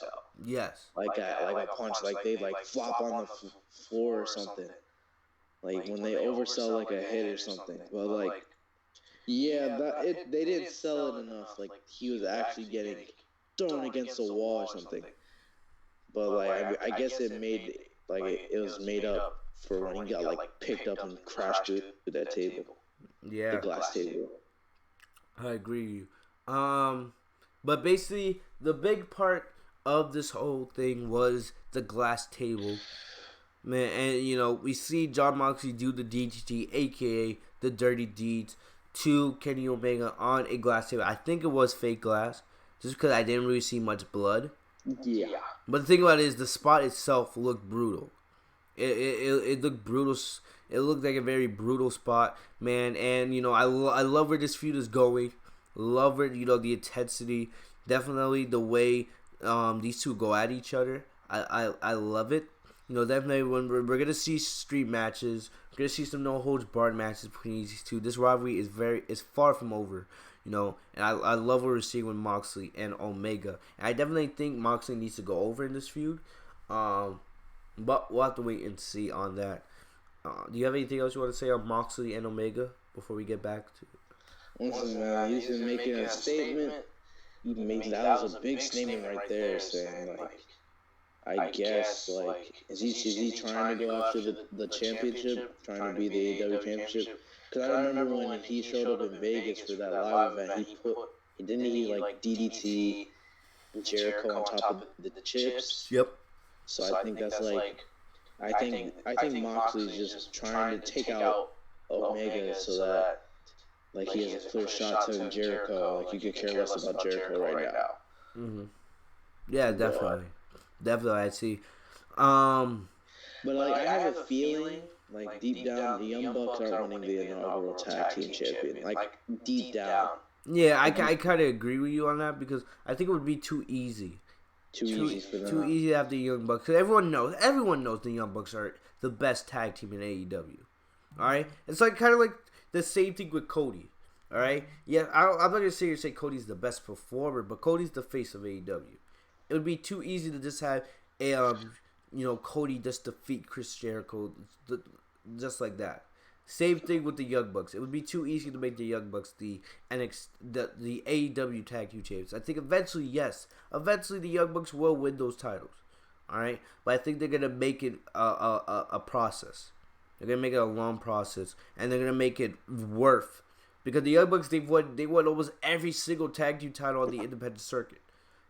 Yes. Like a punch, like they like flop on the floor or something. Like when they oversell like a hit or something. But like, yeah, they didn't sell it enough. Like he was actually getting thrown against the wall or something. But like I guess it made it was made up for when he got like picked up and crashed through that table. Yeah. The glass table. I agree with you. But basically, the big part of this whole thing was the glass table, man. And you know, we see Jon Moxley do the DDT, aka the Dirty Deeds, to Kenny Omega on a glass table. I think it was fake glass, just because I didn't really see much blood. Yeah. But the thing about it is, the spot itself looked brutal. It looked brutal. It looked like a very brutal spot, man. And you know, I love where this feud is going. Love it, you know, the intensity, definitely the way these two go at each other. I love it. You know, definitely when we're gonna see street matches, we're gonna see some no holds barred matches between these two. This rivalry is far from over. You know, and I love what we're seeing with Moxley and Omega. And I definitely think Moxley needs to go over in this feud. But we'll have to wait and see on that. Do you have anything else you want to say on Moxley and Omega before we get back to it? Listen, man, he's been making a statement. That was a big statement right there, saying like, I guess like, is he trying to go after the championship, trying to be the AEW championship? Because I remember when he showed up in Vegas for that live event, didn't he like DDT Jericho on top of the chips? Yep. So I think that's like, I think Moxley's just trying to take out Omega so that like he has a clear shot to Jericho. Like you could care less about Jericho right now. Mm-hmm. Yeah, definitely, I see. But like I have a feeling, like deep down, the Young Bucks are winning the inaugural tag team champion. Like deep down. Yeah, I kind of agree with you on that because I think it would be too easy. Too easy for them. Too easy to have the Young Bucks. Cause everyone knows the Young Bucks are the best tag team in AEW. All right, it's like kind of like the same thing with Cody. All right, yeah, I'm not gonna say Cody's the best performer, but Cody's the face of AEW. It would be too easy to just have a Cody just defeat Chris Jericho just like that. Same thing with the Young Bucks. It would be too easy to make the Young Bucks the AEW Tag Team Champions. I think eventually the Young Bucks will win those titles. All right, but I think they're gonna make it a process. They're gonna make it a long process, and they're gonna make it worth. Because the Young Bucks, they won almost every single tag team title on the independent circuit.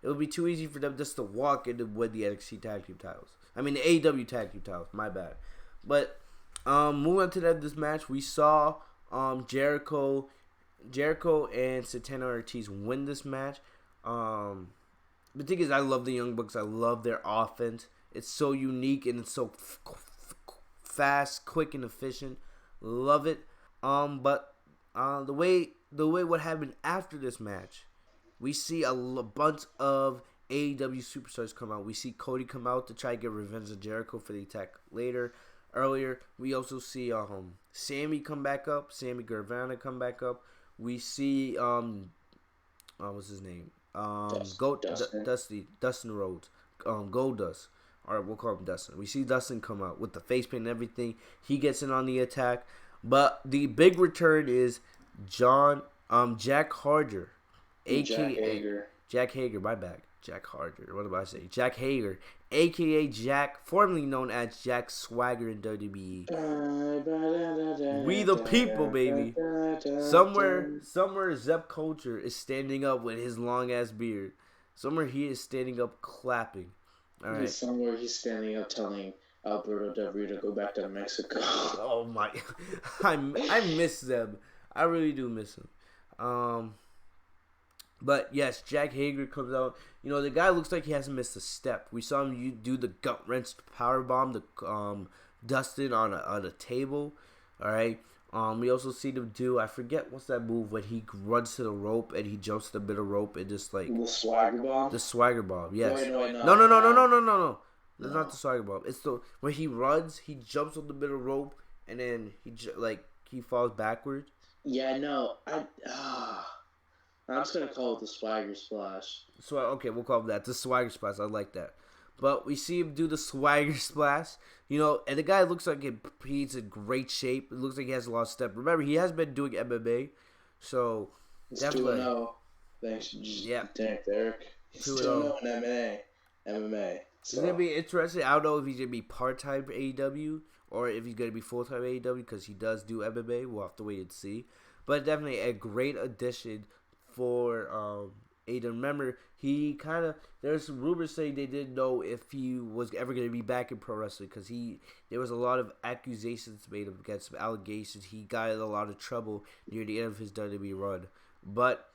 It would be too easy for them just to walk in and win the NXT tag team titles. I mean, the AEW tag team titles. My bad. But moving on to this match, we saw Jericho and Santana Ortiz win this match. The thing is, I love the Young Bucks. I love their offense. It's so unique and it's so fast, quick, and efficient. Love it. But the way the way what happened after this match, we see a bunch of AEW superstars come out. We see Cody come out to try to get revenge on Jericho for the attack earlier. We also see Sammy come back up. Sammy Guevara come back up. We see what's his name? Dustin Rhodes. Goldust. Or we'll call him Dustin. We see Dustin come out with the face paint and everything. He gets in on the attack. But the big return is Jack Harger. A.K.A. Jack Hager, my bad. Jack Harger. What did I say? Jack Hager, a.k.a. Jack, formerly known as Jack Swagger in WWE. We the people, baby. Somewhere Zep Culture is standing up with his long-ass beard. Somewhere he is standing up clapping. All right. Somewhere he's standing up telling Alberto Del Rio to go back to Mexico. Oh, my. I miss Zeb. I really do miss him. But yes, Jack Hager comes out. You know, the guy looks like he hasn't missed a step. We saw him do the gut wrench power bomb to Dustin on a table. All right. We also see him do, I forget what's that move when he runs to the rope and he jumps to the middle rope and just like the swagger bomb. The swagger bomb. Yes. No. No. That's not the swagger bomb. It's the when he runs, he jumps on the middle rope and then he falls backwards. Yeah, no. I'm just going to call it the Swagger Splash. So, okay, we'll call it that. The Swagger Splash. I like that. But we see him do the Swagger Splash. You know, and the guy looks like he's in great shape. It looks like he has a lot of step. Remember, he has been doing MMA. So, it's 2-0. Thanks, Derek. He's 2-0 in MMA. So. It's going to be interesting. I don't know if he's going to be part-time for AEW or if he's going to be full-time AEW because he does do MMA. We'll have to wait and see. But definitely a great addition for AEW. Remember, there's some rumors saying they didn't know if he was ever going to be back in pro wrestling because there was a lot of accusations made against him, allegations. He got in a lot of trouble near the end of his WWE run. But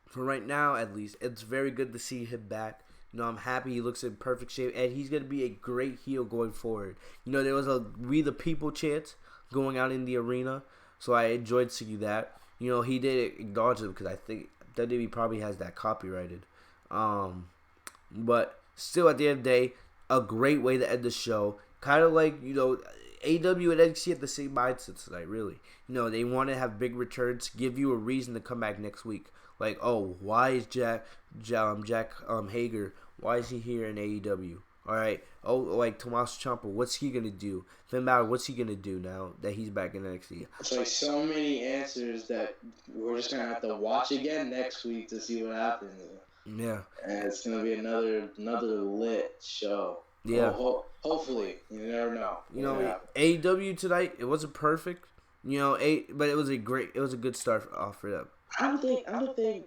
for right now, at least, it's very good to see him back. You know, I'm happy he looks in perfect shape, and he's going to be a great heel going forward. You know, there was a We the People chant going out in the arena, so I enjoyed seeing that. You know, he did acknowledge him because I think WWE probably has that copyrighted. But still, at the end of the day, a great way to end the show. Kind of like, you know, AEW and NXT have the same mindset tonight, really. You know, they want to have big returns, give you a reason to come back next week. Like, oh, why is Jack Hager, why is he here in AEW? All right. Oh, like Tommaso Ciampa, what's he gonna do? Finn Balor, what's he gonna do now that he's back in NXT? It's like so many answers that we're just gonna have to watch again next week to see what happens. Yeah. And it's gonna be another lit show. Yeah. Hopefully, you never know. You know, AEW tonight, it wasn't perfect. You know, but it was a good start off for them. I don't think.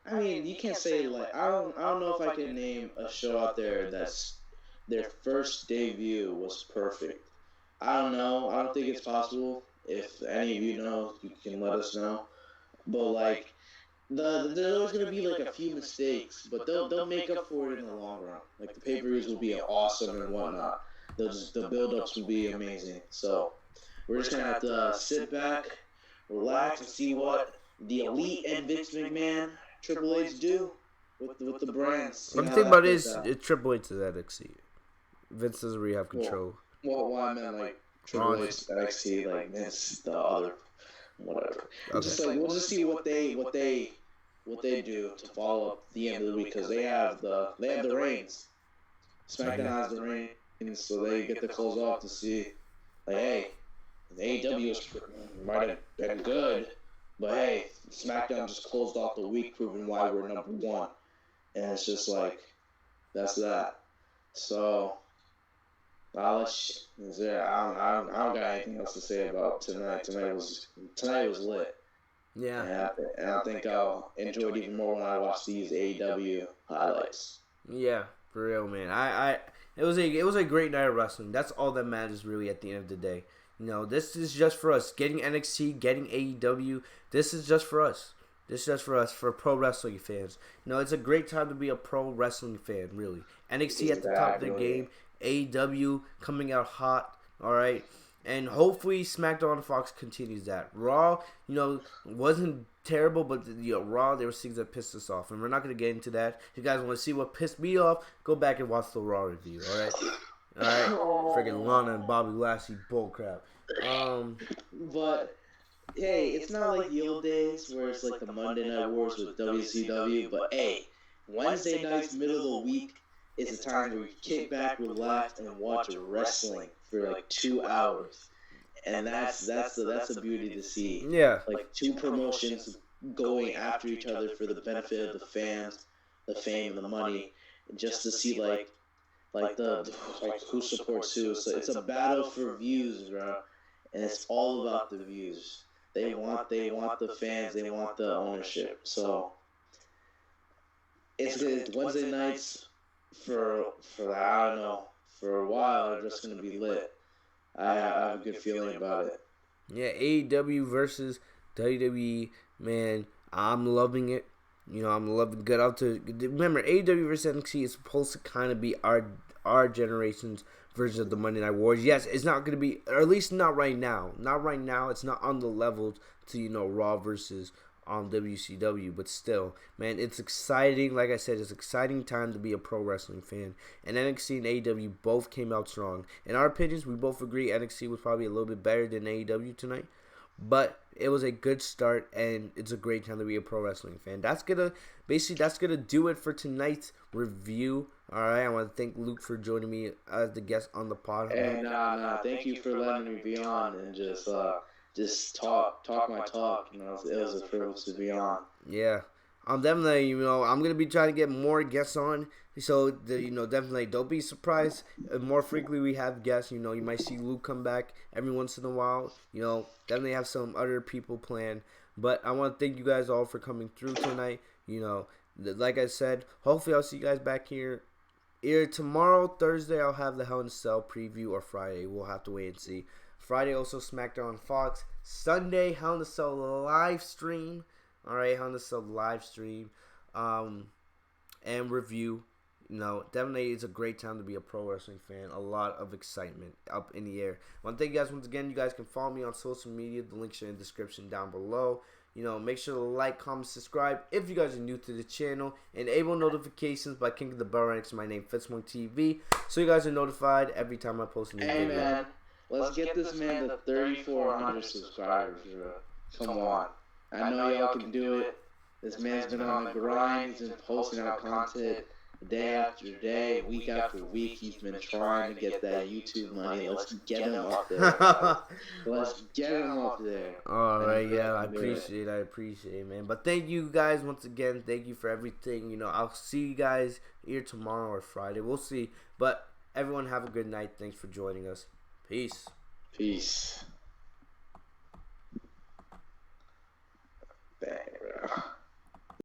I mean, you can't say like I don't know if I can name a show out there that's their first debut was perfect. I don't know. I don't think it's possible. If any of you know, you can let us know. But like, there's always gonna be like a few mistakes, but they'll make up for it in the long run. Like the pay-per-views will be awesome and whatnot. The build-ups will be amazing. So we're just gonna have to sit back, relax, and see what the Elite and Vince McMahon, Triple H do with the brands. One thing about it is Triple H is NXT. Vince doesn't really have control. Well, I meant like Triple H, NXT, like Vince, the other, whatever. Okay. Just like we'll just see what they do to follow up the end of the week because they have the reins. SmackDown has the reins, so they get the close off to see, like, hey, the AEW might have been good, but hey, SmackDown just closed off the week, proving why we're number one, and it's just like that's that. So. I don't got anything else to say about tonight. Tonight was lit. Yeah. And I think I'll enjoy it even more when I watch these AEW highlights. Yeah, for real, man. It was a great night of wrestling. That's all that matters really at the end of the day. You know, this is just for us. Getting NXT, getting AEW, this is just for us. This is just for us, for pro wrestling fans. You know, it's a great time to be a pro wrestling fan, really. NXT at the top of their game. AEW coming out hot, all right, And hopefully SmackDown on Fox continues that. Raw, wasn't terrible, but Raw, there was things that pissed us off. And we're not going to get into that. If you guys want to see what pissed me off, go back and watch the Raw review, alright? Alright? Freaking Lana and Bobby Lashley bullcrap. But, hey, it's not like the old days where it's like the Monday Night Wars with WCW. But, hey, Wednesday nights, middle of the week, is a time where we kick back, relax, and watch wrestling for like 2 hours, and that's the beauty to see. Yeah, like two promotions going after each other for the benefit of the fans, the fame, and the money, just to see like who supports who. So it's a battle for views, bro, and it's all about the views. They want the fans, they want the ownership. So it's good. Wednesday nights. For I don't know, for a while they're just gonna be lit. I have a good feeling about it. Yeah, AEW versus WWE, man, I'm loving it. I'm loving good out to remember AEW versus NXT is supposed to kind of be our generation's version of the Monday Night Wars. Yes, it's not gonna be, or at least not right now. Not right now. It's not on the level to Raw versus WCW, but still, man, it's exciting. Like I said, it's an exciting time to be a pro wrestling fan. And NXT and AEW both came out strong. In our opinions, we both agree NXT was probably a little bit better than AEW tonight, but it was a good start, and it's a great time to be a pro wrestling fan. That's gonna do it for tonight's review. All right, I want to thank Luke for joining me as the guest on the pod. Hey, thank you for letting me be on and just talk my talk. It was a privilege to be on. Yeah, I'm definitely, I'm gonna be trying to get more guests on. So definitely don't be surprised. More frequently we have guests. You might see Luke come back every once in a while. Definitely have some other people planned. But I want to thank you guys all for coming through tonight. Like I said, hopefully I'll see you guys back here. Either tomorrow, Thursday, I'll have the Hell in a Cell preview, or Friday. We'll have to wait and see. Friday also SmackDown on Fox. Sunday Hell in a Cell live stream. Alright, Hell in a Cell live stream. And review. Definitely it's a great time to be a pro wrestling fan. A lot of excitement up in the air. I want to thank you guys once again. You guys can follow me on social media. The links are in the description down below. Make sure to like, comment, subscribe if you guys are new to the channel. Enable notifications by clicking the bell right next to my name, FitzMonkey TV, so you guys are notified every time I post a new video. Man, let's get this man to 3,400 subscribers, bro. Come on. I know y'all can do it. This man's been on the grind. He's been posting out content day after day, week after week. He's been trying to get that YouTube money. Let's get him up there. Let's get him up there. All right, yeah, I appreciate it, man. But thank you guys once again. Thank you for everything. I'll see you guys either tomorrow or Friday. We'll see. But everyone have a good night. Thanks for joining us. Peace. Peace. Bang, bro.